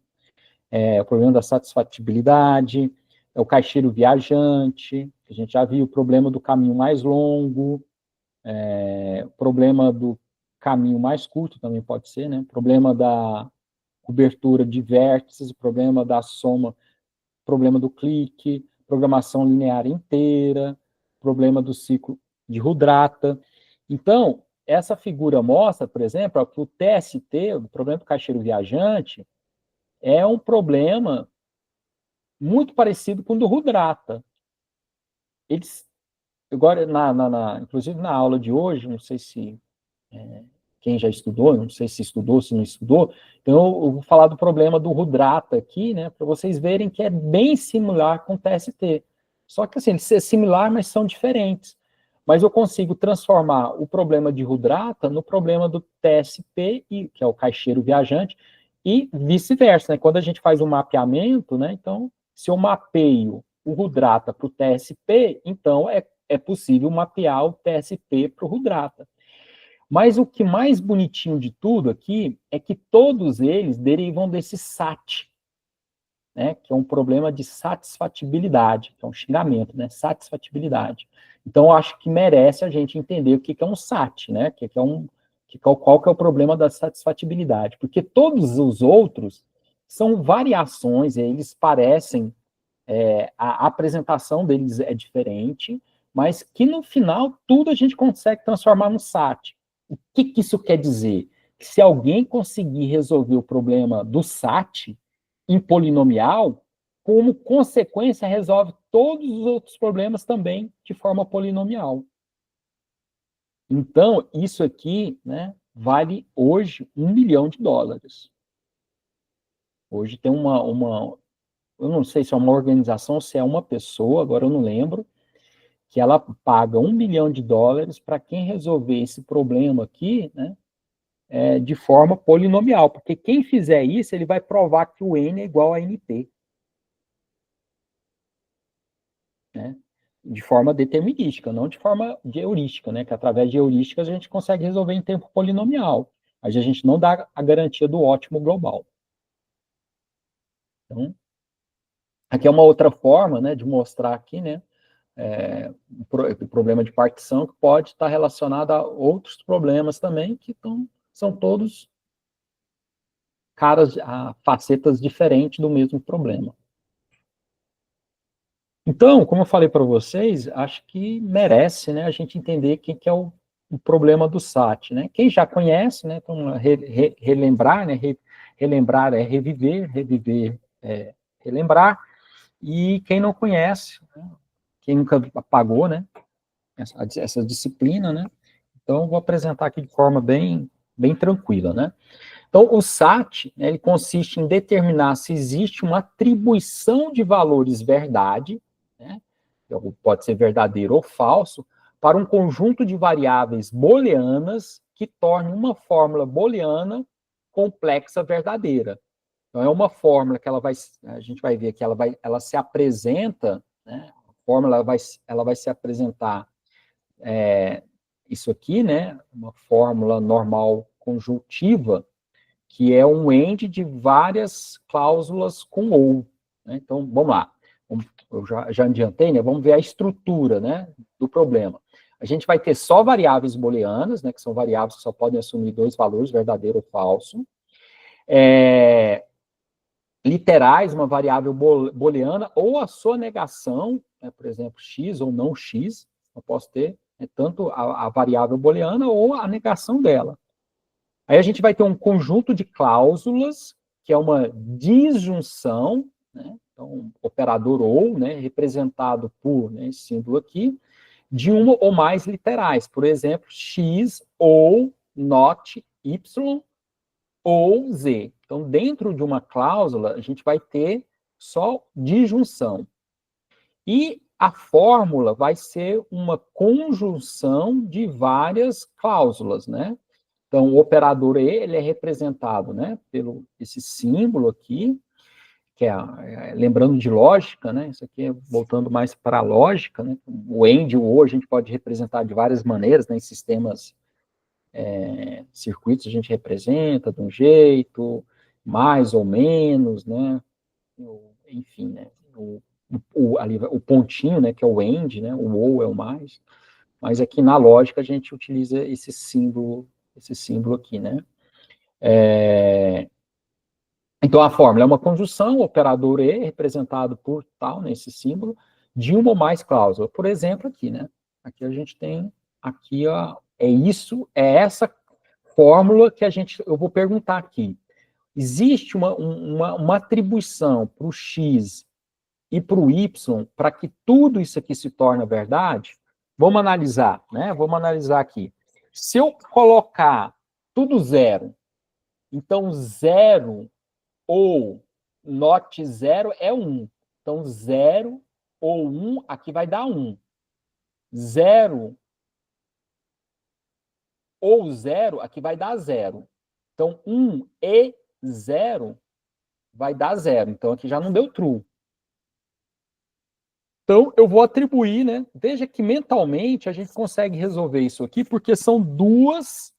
o problema da satisfatibilidade, é o caixeiro viajante, a gente já viu o problema do caminho mais longo, o problema do caminho mais curto também pode ser, né, problema da cobertura de vértices, o problema da soma, problema do clique, programação linear inteira, problema do ciclo de Rudrata. Então, essa figura mostra, por exemplo, que o TST, o problema do caixeiro viajante, é um problema muito parecido com o do Rudrata. Eles, agora, inclusive na aula de hoje, não sei se quem já estudou, não sei se estudou, se não estudou, então eu vou falar do problema do Rudrata aqui, né, para vocês verem que é bem similar com o TST. Só que, assim, é similar, mas são diferentes. Mas eu consigo transformar o problema de Rudrata no problema do TSP, que é o caixeiro viajante, e vice-versa, né? Quando a gente faz um mapeamento, né, então, se eu mapeio o Rudrata para o TSP, então é possível mapear o TSP para o Rudrata. Mas o que mais bonitinho de tudo aqui é que todos eles derivam desse SAT, né, que é um problema de satisfatibilidade, que é um xingamento, né, satisfatibilidade. Então, eu acho que merece a gente entender o que é um SAT, né, qual que é o problema da satisfatibilidade, porque todos os outros são variações, eles parecem, a apresentação deles é diferente, mas que no final tudo a gente consegue transformar no SAT. O que isso quer dizer? Que se alguém conseguir resolver o problema do SAT em polinomial, como consequência, resolve todos os outros problemas também de forma polinomial. Então, isso aqui, né, vale hoje $1 milhão. Hoje tem eu não sei se é uma organização, se é uma pessoa, agora eu não lembro, que ela paga $1 milhão para quem resolver esse problema aqui, né, de forma polinomial, porque quem fizer isso, ele vai provar que o N é igual a NP. Né, de forma determinística, não de forma de heurística, né, que através de heurísticas a gente consegue resolver em tempo polinomial, mas a gente não dá a garantia do ótimo global. Então, aqui é uma outra forma, né, de mostrar aqui, né, o problema de partição que pode estar relacionado a outros problemas também, que são todos facetas diferentes do mesmo problema. Então, como eu falei para vocês, acho que merece, né, a gente entender o que é o problema do SAT, né? Quem já conhece, né, então, relembrar, né, relembrar é reviver, reviver é relembrar, e quem não conhece, né, quem nunca pagou, né, essa disciplina, né, então vou apresentar aqui de forma bem tranquila, né. Então, o SAT, né, ele consiste em determinar se existe uma atribuição de valores verdade, né, pode ser verdadeiro ou falso, para um conjunto de variáveis booleanas que torne uma fórmula booleana complexa verdadeira. Então, é uma fórmula que a gente vai ver que ela se apresenta, né, fórmula ela vai se apresentar isso aqui, né? Uma fórmula normal conjuntiva, que é um AND de várias cláusulas com OU. Né? Então, vamos lá. Eu já adiantei, né? Vamos ver a estrutura, né, do problema. A gente vai ter só variáveis booleanas, né, que são variáveis que só podem assumir dois valores, verdadeiro ou falso. Literais, uma variável booleana, ou a sua negação, né, por exemplo, x ou não x, eu posso ter tanto a variável booleana ou a negação dela. Aí a gente vai ter um conjunto de cláusulas, que é uma disjunção, né, então, operador ou, né, representado por, né, esse símbolo aqui, de uma ou mais literais, por exemplo, x ou not y ou z. Então, dentro de uma cláusula, a gente vai ter só disjunção. E a fórmula vai ser uma conjunção de várias cláusulas, né? Então, o operador E, ele é representado, né, pelo esse símbolo aqui, que lembrando de lógica, né, isso aqui é voltando mais para a lógica, né, o AND e o OR a gente pode representar de várias maneiras, né, em sistemas, circuitos a gente representa de um jeito, mais ou menos, né, enfim, né, o pontinho, né, que é o AND, né, o OR é o mais, mas aqui na lógica a gente utiliza esse símbolo aqui, né. Então, a fórmula é uma conjunção, o operador E, representado por tal, nesse símbolo, de uma ou mais cláusulas. Por exemplo, aqui, né? Aqui a gente tem, aqui, ó, é essa fórmula que eu vou perguntar aqui. Existe uma atribuição para o X e para o Y para que tudo isso aqui se torne verdade? Vamos analisar, né? Vamos analisar aqui. Se eu colocar tudo zero, então zero ou not 0 é 1. Então, 0 ou 1, aqui vai dar 1. 0 ou 0, aqui vai dar 0. Então, 1 e 0 vai dar 0. Então, aqui já não deu true. Então, eu vou atribuir, né? Veja que mentalmente a gente consegue resolver isso aqui, porque são duas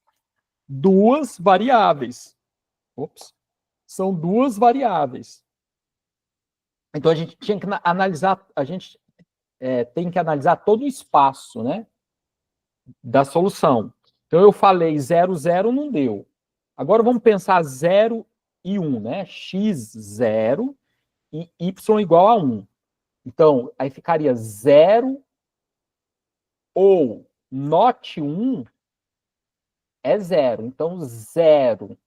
variáveis. Ops. São duas variáveis. Então, a gente tinha que analisar, tem que analisar todo o espaço, né, da solução. Então, eu falei 0, 0, não deu. Agora, vamos pensar 0 e 1, né? X, 0 e Y igual a 1. Então, aí ficaria 0 ou not 1 é 0. Então, 0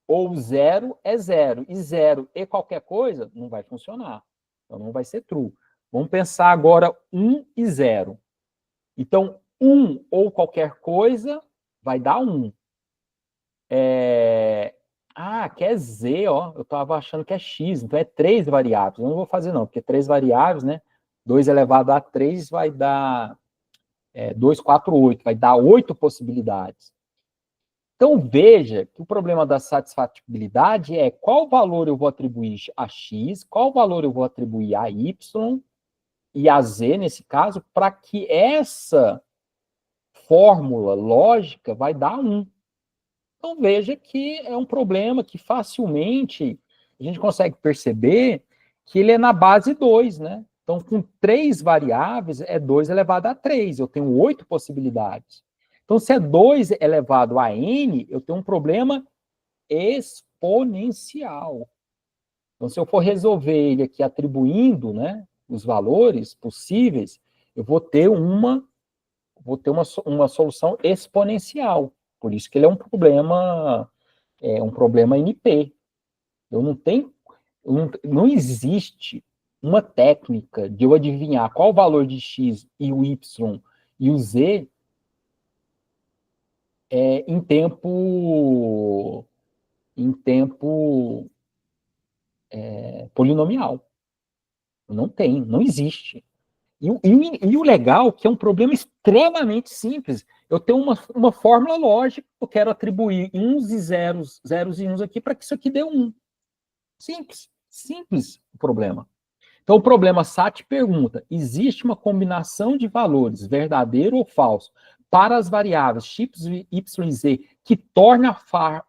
ou 0 é 0. E 0 e qualquer coisa não vai funcionar. Então, não vai ser true. Vamos pensar agora 1 e 0. Então, 1 ou qualquer coisa vai dar 1. Que é Z, ó. Eu estava achando que é X, então é 3 variáveis. Eu não vou fazer, não, porque 3 variáveis, né? 2 elevado a 3 vai dar 2, 4, 8. Vai dar 8 possibilidades. Então, veja que o problema da satisfatibilidade é qual valor eu vou atribuir a X, qual valor eu vou atribuir a Y e a Z, nesse caso, para que essa fórmula lógica vai dar 1. Então, veja que é um problema que facilmente a gente consegue perceber que ele é na base 2, né? Então, com 3 variáveis, é 2 elevado a 3. Eu tenho 8 possibilidades. Então, se é 2 elevado a n, eu tenho um problema exponencial. Então, se eu for resolver ele aqui atribuindo, né, os valores possíveis, eu vou ter uma solução exponencial. Por isso que ele é um problema NP. Eu não tenho, não existe uma técnica de eu adivinhar qual o valor de X e o Y e o Z em tempo polinomial. Não tem, não existe. E o legal é que é um problema extremamente simples. Eu tenho uma fórmula lógica, eu quero atribuir uns e zeros, zeros e uns aqui, para que isso aqui dê 1. Simples o problema. Então, o problema SAT pergunta, existe uma combinação de valores, verdadeiro ou falso, para as variáveis x, y e z, que torna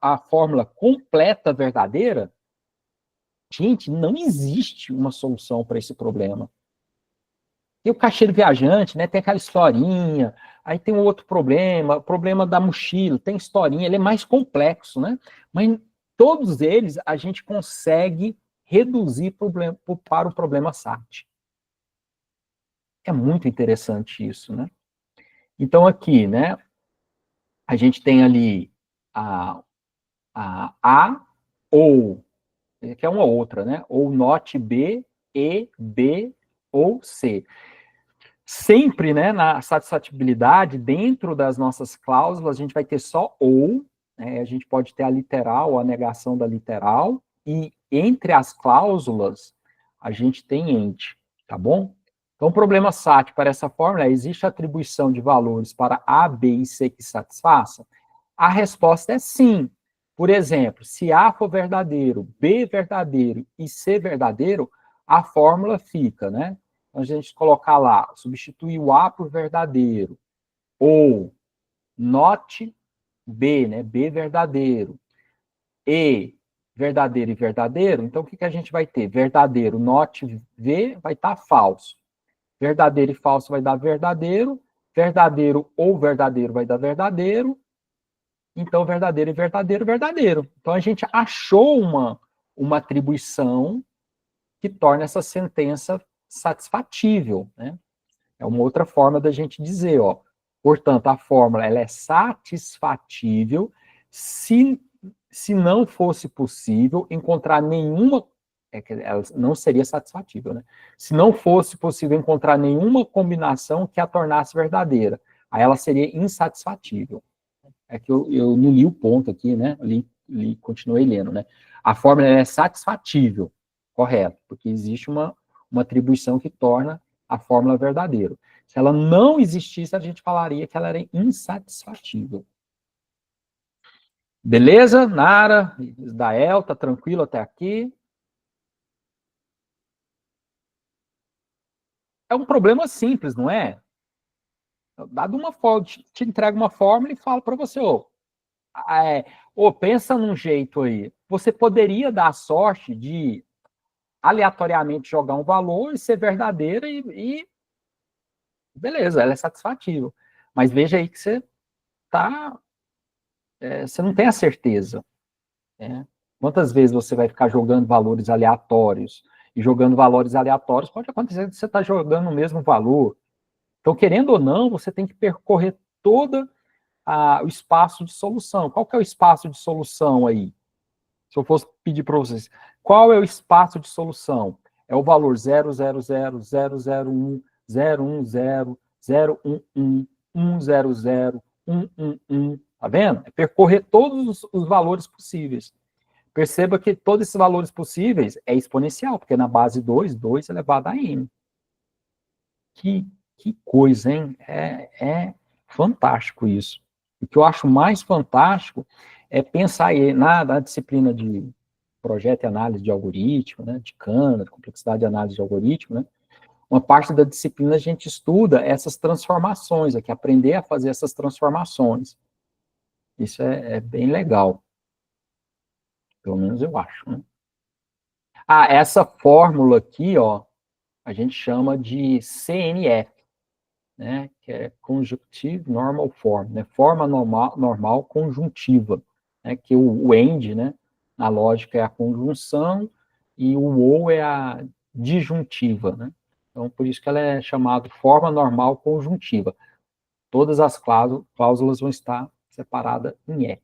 a fórmula completa verdadeira? Gente, não existe uma solução para esse problema. Tem o caixeiro viajante, né? Tem aquela historinha, aí tem um outro problema, o problema da mochila, tem historinha, ele é mais complexo, né? Mas todos eles a gente consegue reduzir para o problema SAT. É muito interessante isso, né? Então aqui, né? A gente tem ali a ou, que é uma outra, né? Ou not B, E, B ou C. Sempre, né, na satisfatibilidade, dentro das nossas cláusulas, a gente vai ter só ou, né, a gente pode ter a literal ou a negação da literal, e entre as cláusulas, a gente tem ente, tá bom? Então, o problema SAT para essa fórmula é, existe atribuição de valores para A, B e C que satisfaça? A resposta é sim. Por exemplo, se A for verdadeiro, B verdadeiro e C verdadeiro, a fórmula fica, né? Então, a gente colocar lá, substituir o A por verdadeiro, ou not B, né? B verdadeiro, e verdadeiro e verdadeiro, então o que a gente vai ter? Verdadeiro, not V vai estar falso. Verdadeiro e falso vai dar verdadeiro, verdadeiro ou verdadeiro vai dar verdadeiro, então verdadeiro e verdadeiro, verdadeiro. Então a gente achou uma atribuição que torna essa sentença satisfatível, né? É uma outra forma da gente dizer, ó. Portanto, a fórmula ela é satisfatível se não fosse possível encontrar nenhuma, ela não seria satisfatível, né? Se não fosse possível encontrar nenhuma combinação que a tornasse verdadeira, aí ela seria insatisfatível. É que eu não li o ponto aqui, né? Continuei lendo, né? A fórmula é satisfatível, correto, porque existe uma atribuição que torna a fórmula verdadeira. Se ela não existisse, a gente falaria que ela era insatisfatível. Beleza, Nara, Isdael, tá tranquilo até aqui? É um problema simples, não é? Dado uma forma, te entrega uma fórmula e fala para você, pensa num jeito aí. Você poderia dar a sorte de aleatoriamente jogar um valor e ser verdadeira e beleza, ela é satisfatível. Mas veja aí que você você não tem a certeza. Né? Quantas vezes você vai ficar jogando valores aleatórios? E jogando valores aleatórios, pode acontecer que você está jogando o mesmo valor. Então, querendo ou não, você tem que percorrer todo o espaço de solução. Qual que é o espaço de solução aí? Se eu fosse pedir para vocês, qual é o espaço de solução? É o valor 000, 001, 010, 011, 100, 111, tá vendo? É percorrer todos os valores possíveis. Perceba que todos esses valores possíveis é exponencial, porque na base 2, 2 elevado a n. Que coisa, hein? É fantástico isso. O que eu acho mais fantástico é pensar aí na disciplina de projeto e análise de algoritmo, né, de Cantor, complexidade de análise de algoritmo, né, uma parte da disciplina a gente estuda essas transformações, aqui, aprender a fazer essas transformações. Isso é bem legal. Pelo menos eu acho, né? Essa fórmula aqui, ó, a gente chama de CNF, né, que é Conjunctive Normal Form, né, forma normal conjuntiva, né, que o AND, né, na lógica é a conjunção e o OU é a disjuntiva, né, então por isso que ela é chamada forma normal conjuntiva. Todas as cláusulas vão estar separadas em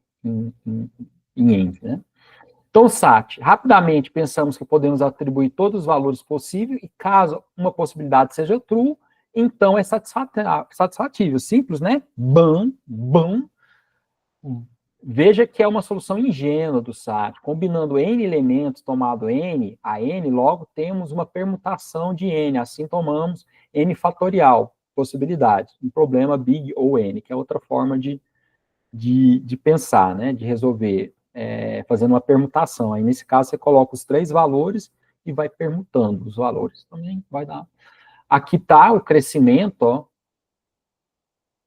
AND, né. Então, SAT, rapidamente pensamos que podemos atribuir todos os valores possíveis e caso uma possibilidade seja true, então é satisfatível. Simples, né? Bam. Veja que é uma solução ingênua do SAT. Combinando N elementos tomado N, a N, logo temos uma permutação de N, assim tomamos N fatorial, possibilidade. Um problema big ou N, que é outra forma de pensar, né? De resolver fazendo uma permutação. Aí, nesse caso, você coloca os três valores e vai permutando os valores. Também vai dar. Aqui está o crescimento, ó.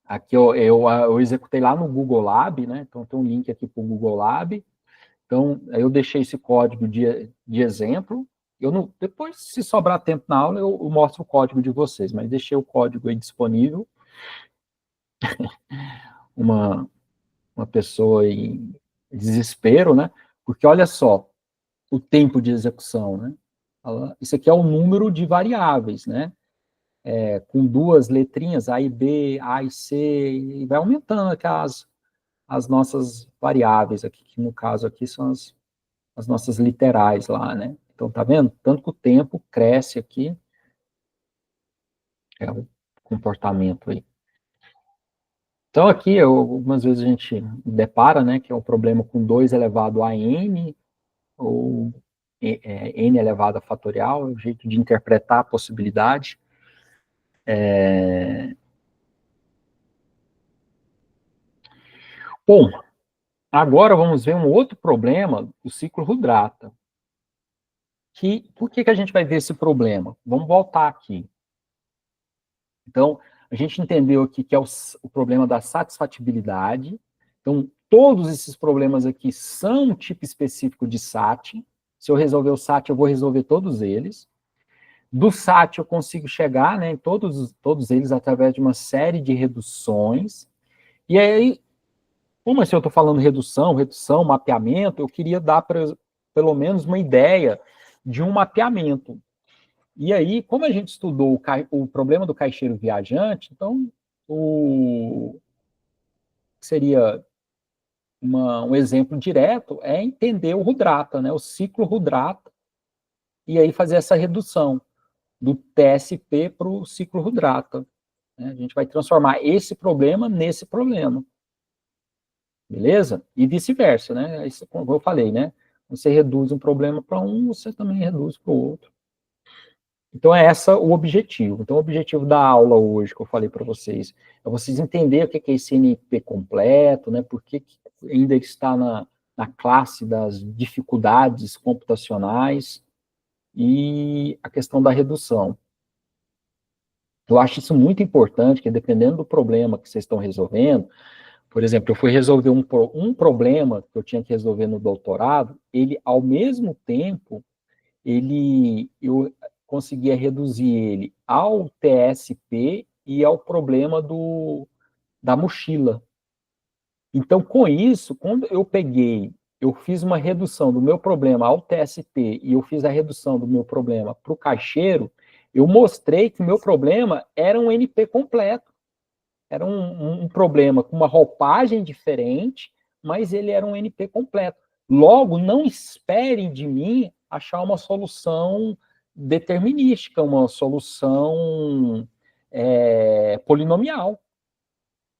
Aqui eu executei lá no Google Lab, né? Então tem um link aqui para o Google Lab. Então, eu deixei esse código de exemplo. Eu não, depois, se sobrar tempo na aula, eu mostro o código de vocês, mas deixei o código aí disponível. Uma pessoa em desespero, né? Porque olha só, o tempo de execução, né? Isso aqui é o número de variáveis, né? Com duas letrinhas, A e B, A e C, e vai aumentando aqui as nossas variáveis aqui, que no caso aqui são as nossas literais lá, né? Então, tá vendo? Tanto que o tempo cresce aqui, é o comportamento aí. Então, aqui, algumas vezes a gente depara, né, que é um problema com 2 elevado a n, ou n elevado a fatorial, é o jeito de interpretar a possibilidade. Bom, agora vamos ver um outro problema do ciclo Rudrata. Por que a gente vai ver esse problema? Vamos voltar aqui. Então, a gente entendeu aqui que é o problema da satisfatibilidade. Então, todos esses problemas aqui são um tipo específico de SAT. Se eu resolver o SAT, eu vou resolver todos eles. Do SAT, eu consigo chegar, né, em todos eles através de uma série de reduções. E aí, como assim eu estou falando redução, mapeamento, eu queria dar pelo menos uma ideia de um mapeamento. E aí, como a gente estudou o problema do caixeiro viajante, então, seria um exemplo direto é entender o Rudrata, né, o ciclo Rudrata, e aí fazer essa redução do TSP para o ciclo Rudrata. Né? A gente vai transformar esse problema nesse problema. Beleza? E vice-versa, né? Isso, como eu falei, né? Você reduz um problema para um, você também reduz para o outro. Então, é esse o objetivo. Então, o objetivo da aula hoje, que eu falei para vocês, é vocês entenderem o que é esse NP completo, né? Por que ainda está na classe das dificuldades computacionais e a questão da redução. Eu acho isso muito importante, que dependendo do problema que vocês estão resolvendo, por exemplo, eu fui resolver um problema que eu tinha que resolver no doutorado, ele, ao mesmo tempo, eu conseguia reduzir ele ao TSP e ao problema da mochila. Então, com isso, quando eu fiz uma redução do meu problema ao TSP e eu fiz a redução do meu problema para o caixeiro, eu mostrei que o meu problema era um NP completo. Era um problema com uma roupagem diferente, mas ele era um NP completo. Logo, não esperem de mim achar uma solução determinística, uma solução polinomial.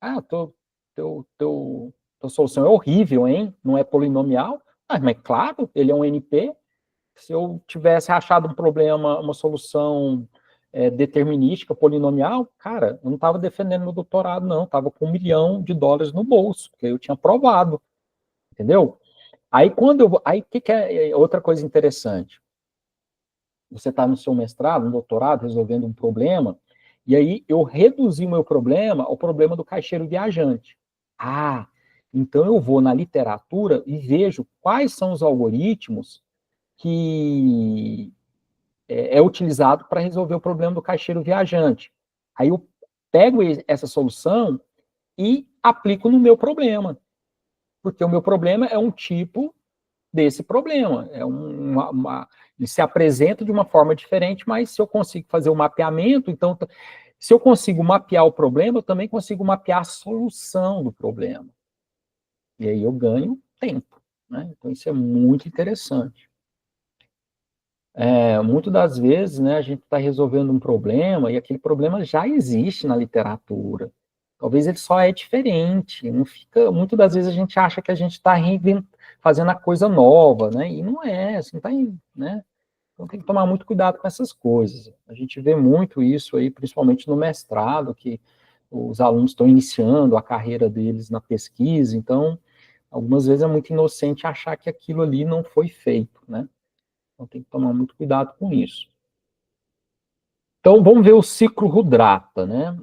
Ah, tua solução é horrível, hein? Não é polinomial? Ah, mas claro, ele é um NP. Se eu tivesse achado um problema, uma solução determinística, polinomial, cara, eu não estava defendendo meu doutorado, não. Estava com $1 milhão no bolso, porque eu tinha provado, entendeu? Aí, aí, que é outra coisa interessante? Você está no seu mestrado, no doutorado, resolvendo um problema, e aí eu reduzi o meu problema ao problema do caixeiro viajante. Ah, então eu vou na literatura e vejo quais são os algoritmos que é utilizado para resolver o problema do caixeiro viajante. Aí eu pego essa solução e aplico no meu problema, porque o meu problema é um tipo desse problema. Ele se apresenta de uma forma diferente, mas se eu consigo fazer o mapeamento, então, se eu consigo mapear o problema, eu também consigo mapear a solução do problema. E aí eu ganho tempo. Né? Então, isso é muito interessante. Muitas das vezes, né, a gente está resolvendo um problema e aquele problema já existe na literatura. Talvez ele só é diferente. Não fica. Muitas das vezes a gente acha que a gente está fazendo a coisa nova, né? E não é. Assim, tá, né? Então tem que tomar muito cuidado com essas coisas. A gente vê muito isso aí, principalmente no mestrado, que os alunos estão iniciando a carreira deles na pesquisa. Então, algumas vezes é muito inocente achar que aquilo ali não foi feito, né? Então tem que tomar muito cuidado com isso. Então vamos ver o ciclo Rudrata, né?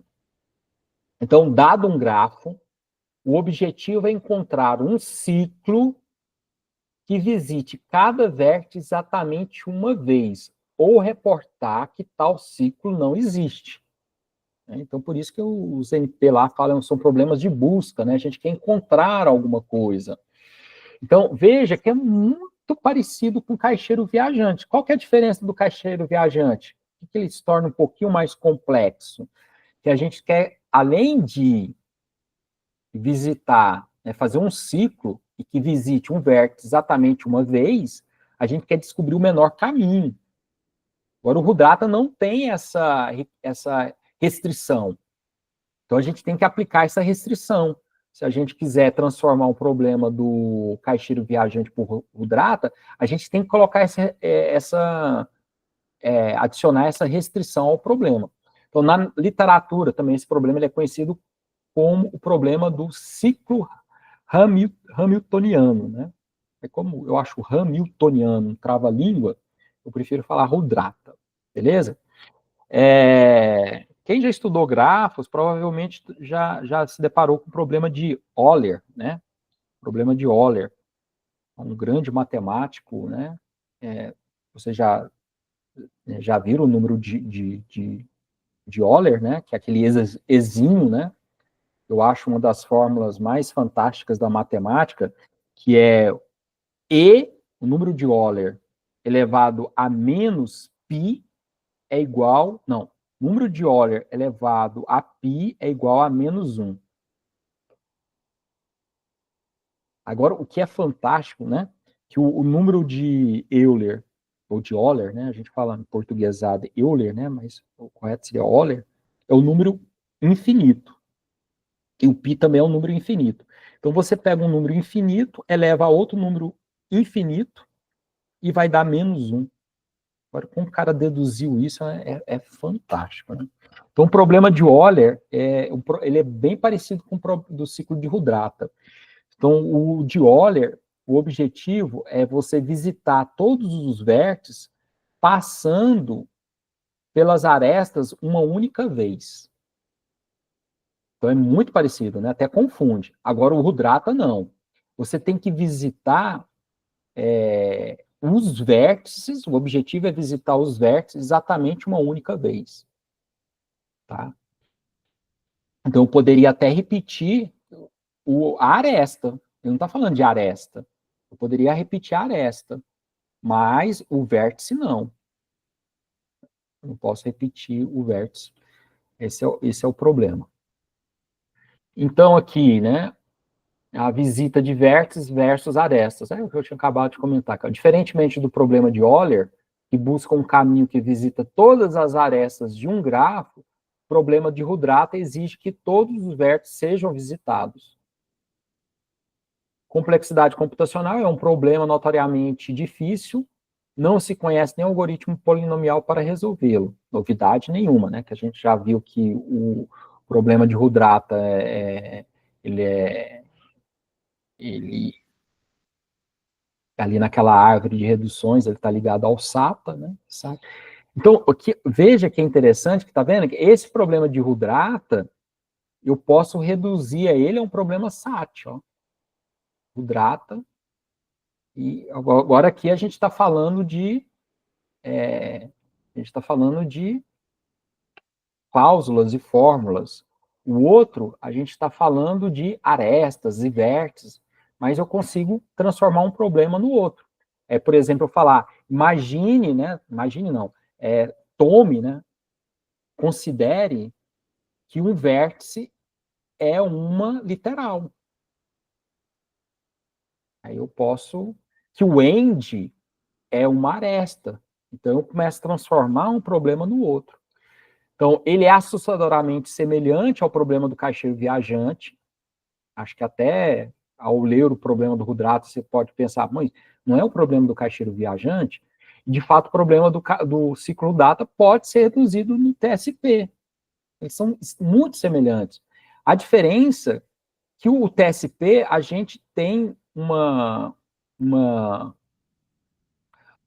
Então, dado um grafo, o objetivo é encontrar um ciclo que visite cada vértice exatamente uma vez, ou reportar que tal ciclo não existe. Então, por isso que os NP lá falam que são problemas de busca, né? A gente quer encontrar alguma coisa. Então, veja que é muito parecido com o caixeiro viajante. Qual que é a diferença do caixeiro viajante? O que ele se torna um pouquinho mais complexo? Que a gente quer, além de visitar, né, fazer um ciclo e que visite um vértice exatamente uma vez, a gente quer descobrir o menor caminho. Agora, o Rudrata não tem essa restrição. Então, a gente tem que aplicar essa restrição. Se a gente quiser transformar um problema do caixeiro viajante por Rudrata, a gente tem que colocar adicionar essa restrição ao problema. Então, na literatura também esse problema ele é conhecido como o problema do ciclo hamiltoniano, né? É como eu acho hamiltoniano um trava-língua, eu prefiro falar Rudrata, beleza? Quem já estudou grafos provavelmente já se deparou com o problema de Euler, né? O problema de Euler, um grande matemático, né? Vocês já viram o número de Euler, né? Que é aquele exímio, né? Eu acho uma das fórmulas mais fantásticas da matemática, que é E, o número de Euler, elevado a menos π é igual, não, o número de Euler elevado a π é igual a menos 1. Agora, o que é fantástico, né, que o número de Euler, ou de Euler, né, a gente fala em portuguesado Euler, né, mas o correto seria Euler, é o número infinito. E o π também é um número infinito. Então, você pega um número infinito, eleva a outro número infinito, e vai dar menos 1. Agora, como o cara deduziu isso, é fantástico, né? Então, o problema de Euler, ele é bem parecido com o do ciclo de Rudrata. Então, o de Euler, o objetivo é você visitar todos os vértices passando pelas arestas uma única vez. Então, é muito parecido, né? Até confunde. Agora, o Rudrata, não. Você tem que visitar os vértices, o objetivo é visitar os vértices exatamente uma única vez. Tá? Então, eu poderia até repetir a aresta. Ele não está falando de aresta. Eu poderia repetir a aresta, mas o vértice não. Eu não posso repetir o vértice. Esse é o problema. Então, aqui, né, a visita de vértices versus arestas. É o que eu tinha acabado de comentar. Diferentemente do problema de Euler, que busca um caminho que visita todas as arestas de um grafo, o problema de Rudrata exige que todos os vértices sejam visitados. Complexidade computacional é um problema notoriamente difícil, não se conhece nenhum algoritmo polinomial para resolvê-lo. Novidade nenhuma, né? Que a gente já viu que o problema de Rudrata ele ali naquela árvore de reduções, ele está ligado ao SATA, né? Então, veja que é interessante, que está vendo que esse problema de Rudrata, eu posso reduzir ele a um problema SAT, ó. Rudrata, e agora aqui a gente está falando de cláusulas e fórmulas. O outro, a gente está falando de arestas e vértices, mas eu consigo transformar um problema no outro. Por exemplo, eu falar, imagine não, tome, né, considere que um vértice é uma literal. Aí eu posso, que o end é uma aresta. Então eu começo a transformar um problema no outro. Então, ele é assustadoramente semelhante ao problema do caixeiro viajante. Acho que até ao ler o problema do Rudrata, você pode pensar, mas não é o problema do caixeiro viajante? De fato, o problema do ciclo data pode ser reduzido no TSP. Eles são muito semelhantes. A diferença é que o TSP, a gente tem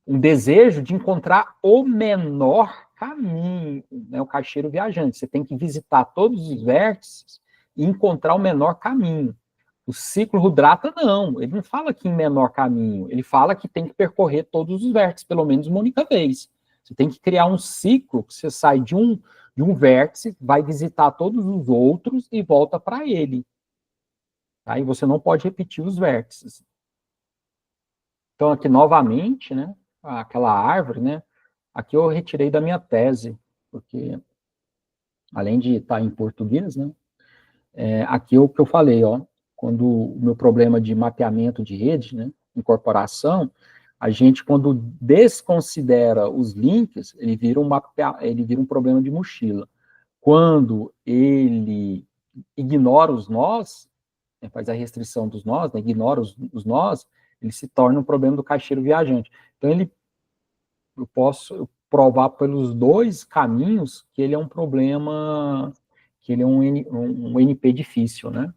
um desejo de encontrar o menor caminho, né, o caixeiro viajante. Você tem que visitar todos os vértices e encontrar o menor caminho. O ciclo Rudrata, não. Ele não fala que em menor caminho. Ele fala que tem que percorrer todos os vértices, pelo menos uma única vez. Você tem que criar um ciclo que você sai de um vértice, vai visitar todos os outros e volta para ele. Tá? E você não pode repetir os vértices. Então, aqui novamente, né, aquela árvore, né, aqui eu retirei da minha tese, porque além de estar em português, né, aqui é o que eu falei, ó, quando o meu problema de mapeamento de rede, né, incorporação, a gente, quando desconsidera os links, ele vira um problema de mochila. Quando ele ignora os nós, né, faz a restrição dos nós, né, ignora os nós, ele se torna um problema do caixeiro viajante. Então, eu posso provar pelos dois caminhos que ele é um problema, que ele é um NP difícil, né?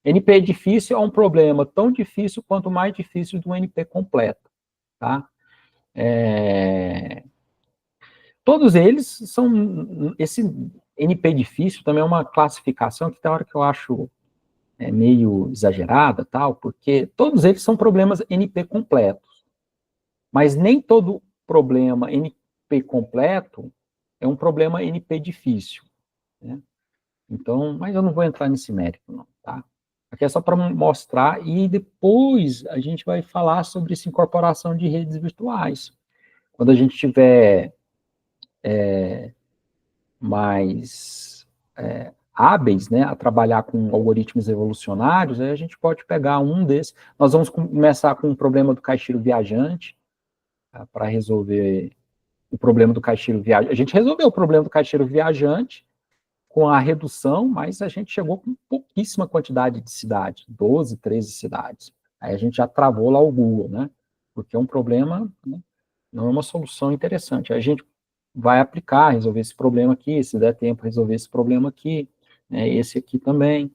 NP difícil é um problema tão difícil quanto mais difícil do NP completo, tá? Todos eles são, esse NP difícil também é uma classificação que tem hora que eu acho meio exagerada, tal, porque todos eles são problemas NP completos, mas nem todo problema NP completo é um problema NP difícil, né? Então, mas eu não vou entrar nesse mérito, não, tá? Aqui é só para mostrar, e depois a gente vai falar sobre essa incorporação de redes virtuais. Quando a gente tiver mais hábeis, né, a trabalhar com algoritmos evolucionários, aí a gente pode pegar um desses. Nós vamos começar com o problema do caixeiro viajante, tá, para resolver o problema do caixeiro viajante. A gente resolveu o problema do caixeiro viajante com a redução, mas a gente chegou com pouquíssima quantidade de cidades, 12, 13 cidades. Aí a gente já travou lá o Google, né? Porque é um problema, né, não é uma solução interessante. Aí a gente vai aplicar, resolver esse problema aqui, se der tempo, resolver esse problema aqui, né, esse aqui também.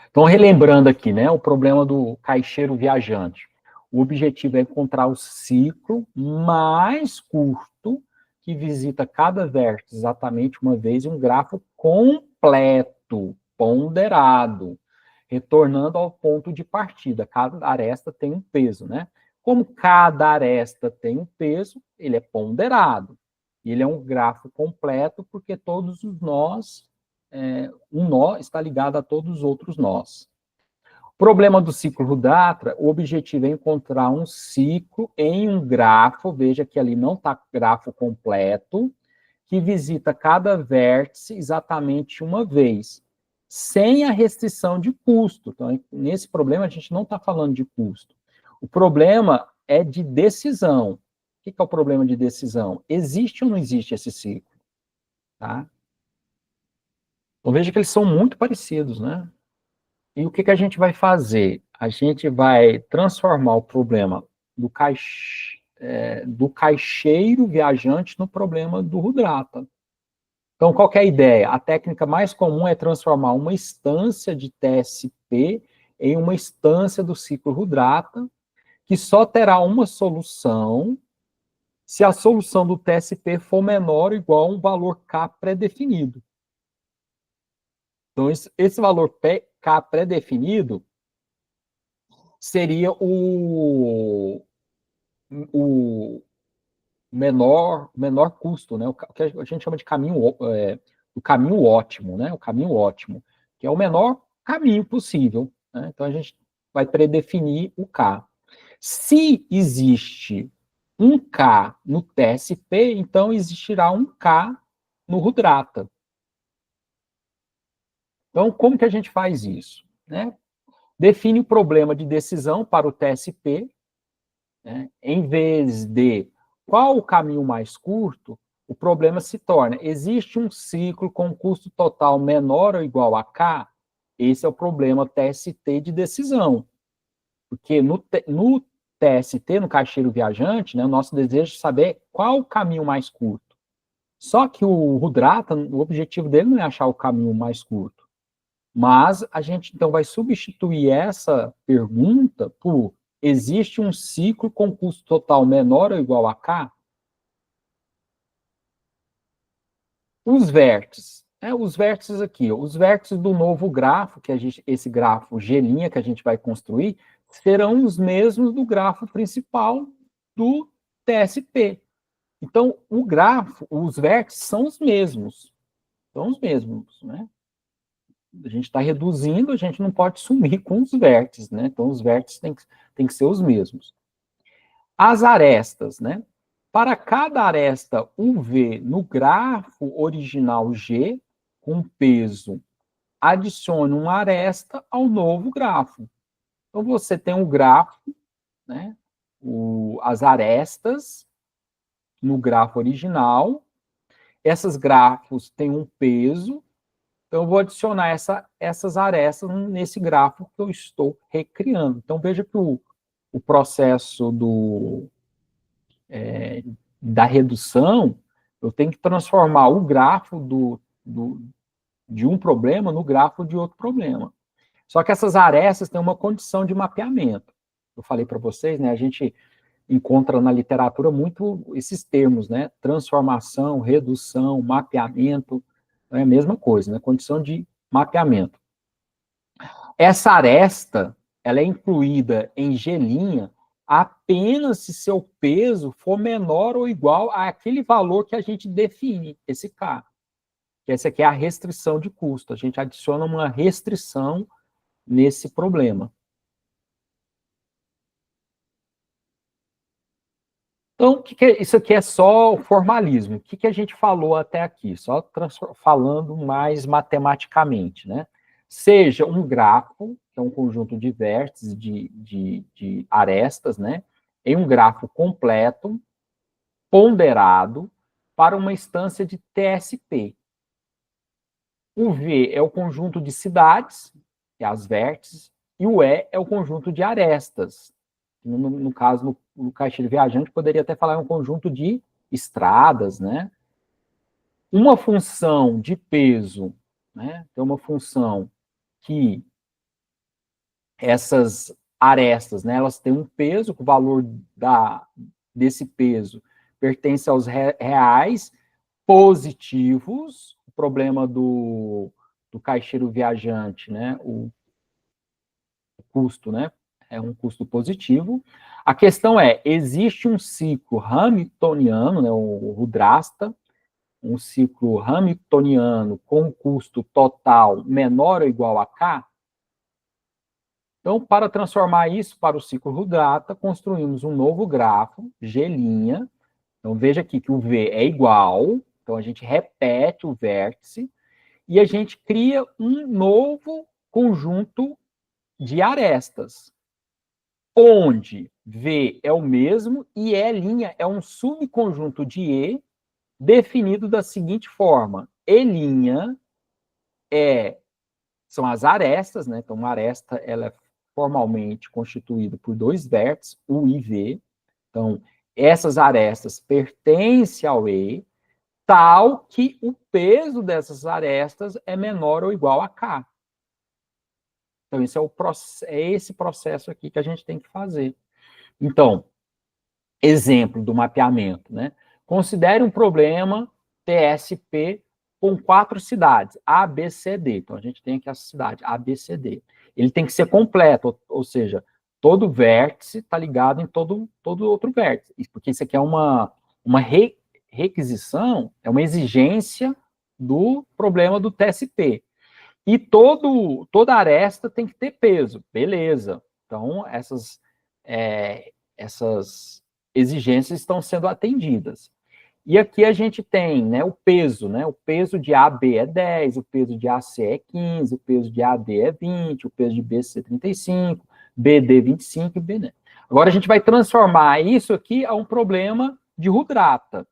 Então, relembrando aqui, né, o problema do caixeiro viajante. O objetivo é encontrar o ciclo mais curto que visita cada vértice exatamente uma vez em um grafo completo, ponderado, retornando ao ponto de partida. Cada aresta tem um peso, né? Como cada aresta tem um peso, ele é ponderado. Ele é um grafo completo porque todos os nós, um nó está ligado a todos os outros nós. Problema do ciclo Rudatra, o objetivo é encontrar um ciclo em um grafo, veja que ali não está grafo completo, que visita cada vértice exatamente uma vez, sem a restrição de custo. Então, nesse problema, a gente não está falando de custo. O problema é de decisão. O que é o problema de decisão? Existe ou não existe esse ciclo? Tá? Então, veja que eles são muito parecidos, né? E o que a gente vai fazer? A gente vai transformar o problema do caixeiro viajante no problema do Rudrata. Então, qual que é a ideia? A técnica mais comum é transformar uma instância de TSP em uma instância do ciclo Rudrata, que só terá uma solução se a solução do TSP for menor ou igual a um valor K pré-definido. Então, esse valor K pré-definido seria o menor custo, né? O que a gente chama de o caminho ótimo, né? O caminho ótimo, que é o menor caminho possível, né? Então a gente vai predefinir o K. Se existe um K no TSP, então existirá um K no Rudrata. Então, como que a gente faz isso? Né? Define o problema de decisão para o TSP, né? Em vez de qual o caminho mais curto, o problema se torna, existe um ciclo com custo total menor ou igual a K? Esse é o problema TST de decisão. Porque no TST, no caixeiro viajante, né, o nosso desejo é saber qual o caminho mais curto. Só que o Rudrata, o objetivo dele não é achar o caminho mais curto. Mas a gente, então, vai substituir essa pergunta por existe um ciclo com custo total menor ou igual a K? Os vértices. Os vértices aqui, os vértices do novo grafo, esse grafo G' que a gente vai construir, serão os mesmos do grafo principal do TSP. Então, o grafo, os vértices são os mesmos. São os mesmos, né? A gente está reduzindo, a gente não pode sumir com os vértices, né? Então, os vértices têm que ser os mesmos. As arestas, né? Para cada aresta UV no grafo original G, com peso, adicione uma aresta ao novo grafo. Então, você tem um grafo, né? As arestas no grafo original. Esses grafos têm um peso, então eu vou adicionar essas arestas nesse grafo que eu estou recriando. Então, veja que o processo da redução, eu tenho que transformar o grafo de um problema no grafo de outro problema. Só que essas arestas têm uma condição de mapeamento. Eu falei para vocês, né? A gente encontra na literatura muito esses termos, né? Transformação, redução, mapeamento, é a mesma coisa, né? Condição de mapeamento. Essa aresta, ela é incluída em G' apenas se seu peso for menor ou igual àquele valor que a gente define, esse K. Essa aqui é a restrição de custo. A gente adiciona uma restrição nesse problema. Então, isso aqui é só o formalismo. O que a gente falou até aqui? Só falando mais matematicamente, né? Seja um grafo, que é um conjunto de vértices de arestas, né? Em um grafo completo, ponderado, para uma instância de TSP. O V é o conjunto de cidades, que é as vértices, e o E é o conjunto de arestas. No caso, no caixilho viajante, poderia até falar um conjunto de estradas, né? Uma função de peso, né? Tem uma função que essas arestas, né? Elas têm um peso, que o valor desse peso pertence aos reais positivos. O problema do caixeiro viajante, né? O custo, né? É um custo positivo. A questão é, existe um ciclo hamiltoniano, né, o Rudrasta, um ciclo hamiltoniano com custo total menor ou igual a K? Então, para transformar isso para o ciclo Rudrata, construímos um novo grafo, G'. Então, veja aqui que o V é igual, então a gente repete o vértice, e a gente cria um novo conjunto de arestas, onde V é o mesmo e E' é um subconjunto de E definido da seguinte forma: E' são as arestas, né? Então, uma aresta ela é formalmente constituída por dois vértices, U e V. Então, essas arestas pertencem ao E, tal que o peso dessas arestas é menor ou igual a K. Então, é esse processo aqui que a gente tem que fazer. Então, exemplo do mapeamento, né? Considere um problema TSP com 4 cidades, A, B, C, D. Então, a gente tem aqui essa cidade, A, B, C, D. Ele tem que ser completo, ou seja, todo vértice está ligado em todo outro vértice, porque isso aqui é uma requisição, é uma exigência do problema do TSP. E toda aresta tem que ter peso, beleza. Então, essas exigências estão sendo atendidas. E aqui a gente tem, né, o peso, né? O peso de AB é 10, o peso de AC é 15, o peso de AD é 20, o peso de BC é 35, BD 25 e BD. Agora a gente vai transformar isso aqui a um problema de Rudrata.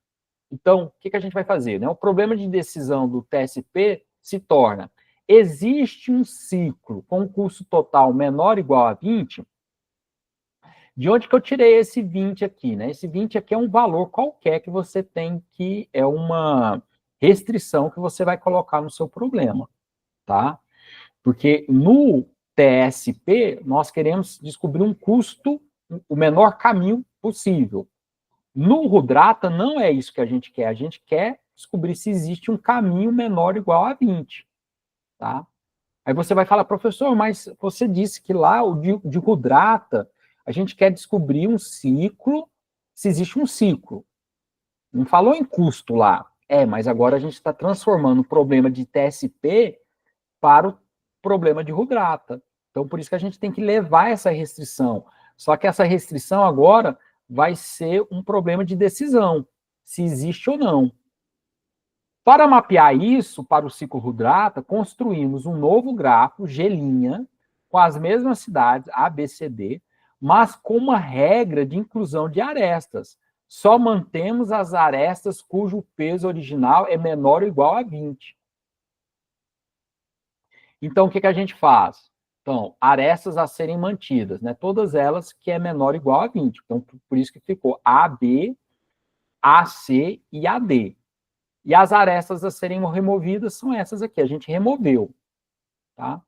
Então, o que a gente vai fazer? Né? O problema de decisão do TSP se torna: existe um ciclo com custo total menor ou igual a 20? De onde que eu tirei esse 20 aqui? Né? Esse 20 aqui é um valor qualquer que você tem, que é uma restrição que você vai colocar no seu problema, tá? Porque no TSP, nós queremos descobrir um custo o menor caminho possível. No Rudrata, não é isso que a gente quer descobrir se existe um caminho menor ou igual a 20. Tá? Aí você vai falar, professor, mas você disse que lá, o de Rudrata, a gente quer descobrir um ciclo, se existe um ciclo. Não falou em custo lá. Mas agora a gente está transformando o problema de TSP para o problema de Rudrata. Então, por isso que a gente tem que levar essa restrição. Só que essa restrição agora vai ser um problema de decisão, se existe ou não. Para mapear isso para o ciclo Rudrata, construímos um novo grafo, G', com as mesmas cidades, A, B, C, D, mas com uma regra de inclusão de arestas. Só mantemos as arestas cujo peso original é menor ou igual a 20. Então, o que a gente faz? Então, arestas a serem mantidas, né? Todas elas que é menor ou igual a 20. Então, por isso que ficou AB, AC e AD. E as arestas a serem removidas são essas aqui, a gente removeu. Tá?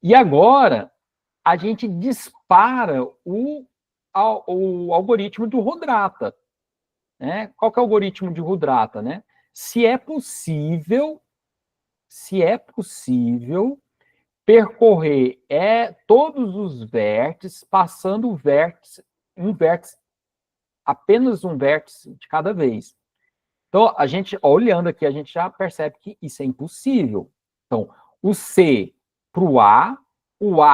E agora, a gente dispara o algoritmo do Rudrata. Né? Qual que é o algoritmo de Rudrata? Né? Se é possível percorrer todos os vértices, passando apenas um vértice de cada vez. Então, a gente, olhando aqui, a gente já percebe que isso é impossível. Então, o C para o A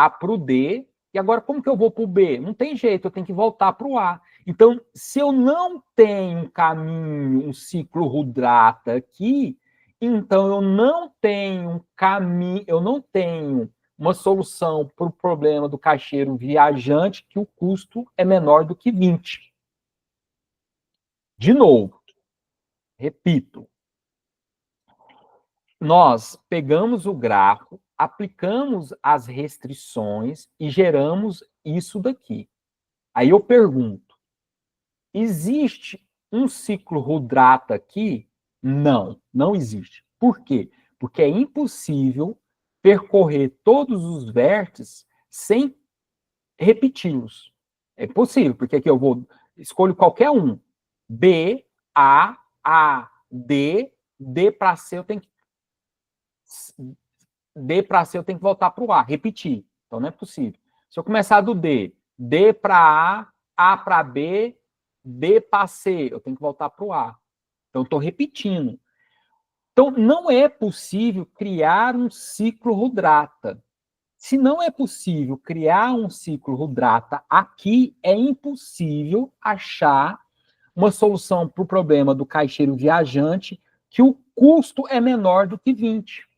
para o D, e agora como que eu vou para o B? Não tem jeito, eu tenho que voltar para o A. Então, se eu não tenho um caminho, um ciclo Rudrata aqui, então eu não tenho um caminho, eu não tenho uma solução para o problema do caixeiro viajante que o custo é menor do que 20. De novo, repito, nós pegamos o grafo, aplicamos as restrições e geramos isso daqui. Aí eu pergunto, existe um ciclo Rudrata aqui? Não, não existe. Por quê? Porque é impossível percorrer todos os vértices sem repeti-los. É possível, porque aqui eu escolho qualquer um. B, A, D, D para C eu tenho que D para C eu tenho que voltar para o A, repetir. Então não é possível. Se eu começar do D, D para A para B, B para C, eu tenho que voltar para o A. Então estou repetindo. Então não é possível criar um ciclo Rudrata. Se não é possível criar um ciclo Rudrata aqui, é impossível achar uma solução para o problema do caixeiro viajante que o custo é menor do que 20.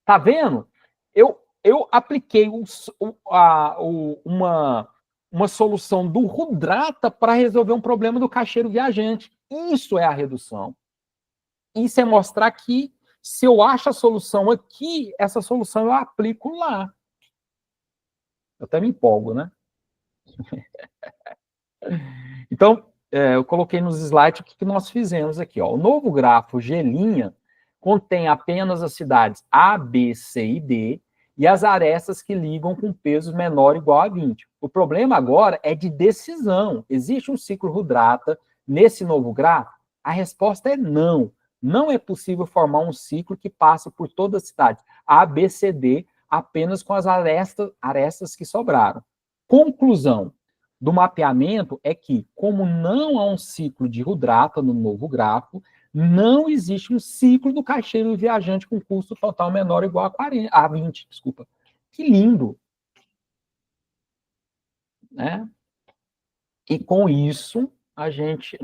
Tá vendo? Eu apliquei uma solução do Rudrata para resolver um problema do caixeiro viajante. Isso é a redução. Isso é mostrar que se eu acho a solução aqui, essa solução eu aplico lá. Eu até me empolgo, né? Então, eu coloquei nos slides o que nós fizemos aqui. Ó. O novo grafo G' contém apenas as cidades A, B, C e D e as arestas que ligam com peso menor ou igual a 20. O problema agora é de decisão. Existe um ciclo Rudrata nesse novo grafo? A resposta é não. Não é possível formar um ciclo que passa por todas as cidades A, B, C, D apenas com as arestas que sobraram. Conclusão do mapeamento é que, como não há um ciclo de Rudrata no novo grafo, não existe um ciclo do caixeiro viajante com custo total menor ou igual a 20. Desculpa. Que lindo! Né? E com isso, a gente...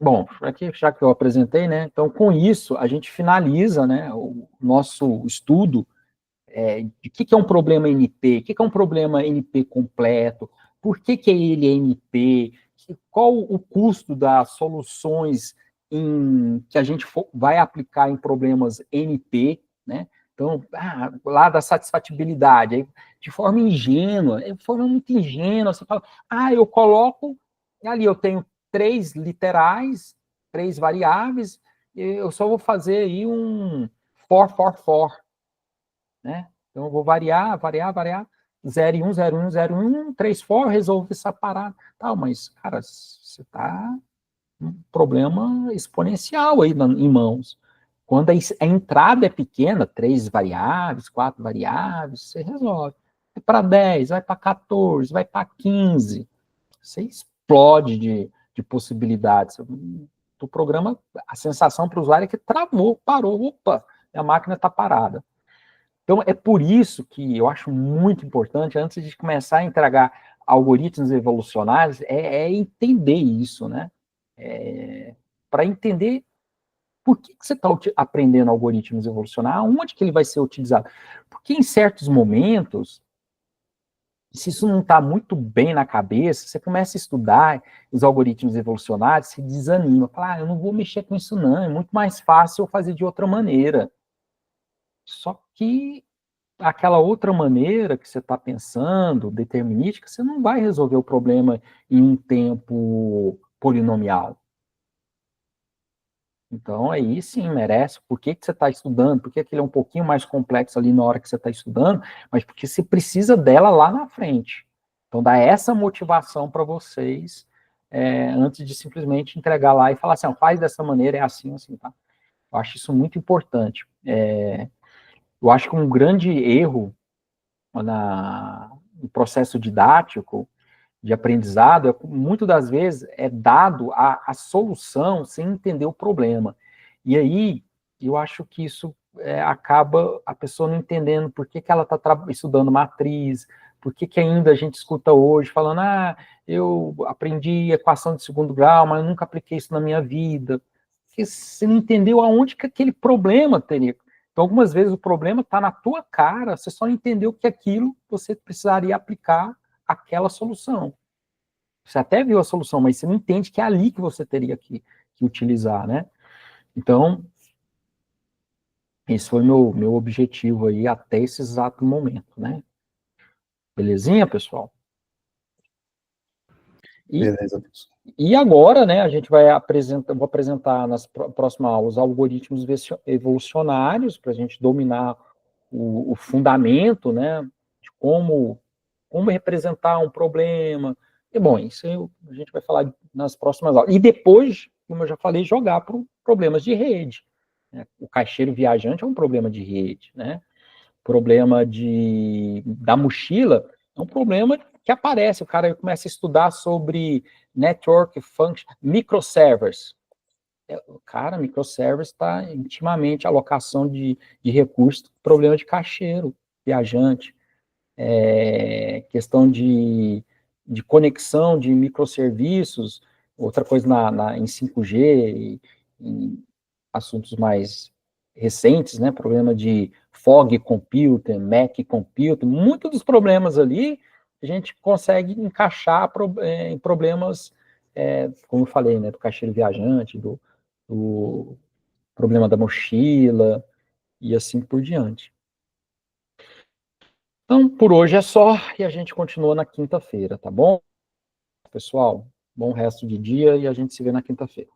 Bom, aqui, já que eu apresentei, né? Então, com isso, a gente finaliza, né, o nosso estudo de que é um problema NP, o que é um problema NP completo, por que ele é NP, qual o custo das soluções que a gente vai aplicar em problemas NP, né? Então, lá da satisfatibilidade, aí, de forma ingênua, de forma muito ingênua, você fala, eu coloco, ali eu tenho 3 literais, 3 variáveis, eu só vou fazer aí um for, né? Então, eu vou variar. 0 e 1, 0 1, 0 1, 3 for, resolve essa parada, tal, mas, cara, você tá um problema exponencial aí em mãos. Quando a entrada é pequena, 3 variáveis, 4 variáveis, você resolve. Vai para 10, vai para 14, vai para 15. Você explode de possibilidades. O programa, a sensação para o usuário é que travou, parou, opa, a máquina está parada. Então, é por isso que eu acho muito importante, antes de começar a entregar algoritmos evolucionários, entender isso, né? Para entender por que você está aprendendo algoritmos evolucionários, onde que ele vai ser utilizado. Porque em certos momentos, se isso não está muito bem na cabeça, você começa a estudar os algoritmos evolucionários, se desanima, fala, eu não vou mexer com isso não, é muito mais fácil eu fazer de outra maneira. Só que aquela outra maneira que você está pensando, determinística, você não vai resolver o problema em um tempo polinomial. Então, aí sim, merece. Por que você está estudando? Por que ele é um pouquinho mais complexo ali na hora que você está estudando? Mas porque você precisa dela lá na frente. Então, dá essa motivação para vocês, antes de simplesmente entregar lá e falar assim, faz dessa maneira, é assim, assim, tá? Eu acho isso muito importante. Eu acho que um grande erro no processo didático, de aprendizado, muitas das vezes é dado a solução sem entender o problema. E aí, eu acho que isso acaba a pessoa não entendendo por que ela está estudando matriz, por que ainda a gente escuta hoje falando, eu aprendi equação de segundo grau, mas eu nunca apliquei isso na minha vida. Porque você não entendeu aonde que aquele problema teria. Então, algumas vezes o problema está na tua cara, você só não entendeu que aquilo você precisaria aplicar aquela solução. Você até viu a solução, mas você não entende que é ali que você teria que utilizar, né? Então, esse foi meu objetivo aí até esse exato momento, né? Belezinha, pessoal? Beleza, professor. E agora, né, a gente vai vou apresentar nas próximas aulas algoritmos evolucionários para a gente dominar o fundamento, né, de como representar um problema. E, bom, isso a gente vai falar nas próximas aulas. E depois, como eu já falei, jogar para problemas de rede. Né? O caixeiro viajante é um problema de rede, né? Problema da mochila é um problema que aparece. O cara começa a estudar sobre network function, microservers. Cara, microservers está intimamente a alocação de recursos, problema de caixeiro viajante. Questão de conexão de microserviços, outra coisa em 5G, em assuntos mais recentes, né, problema de fog computing, Mac computing, muitos dos problemas ali a gente consegue encaixar em problemas, como eu falei, né, do caixeiro viajante, do problema da mochila, e assim por diante. Então, por hoje é só, e a gente continua na quinta-feira, tá bom? Pessoal, bom resto de dia e a gente se vê na quinta-feira.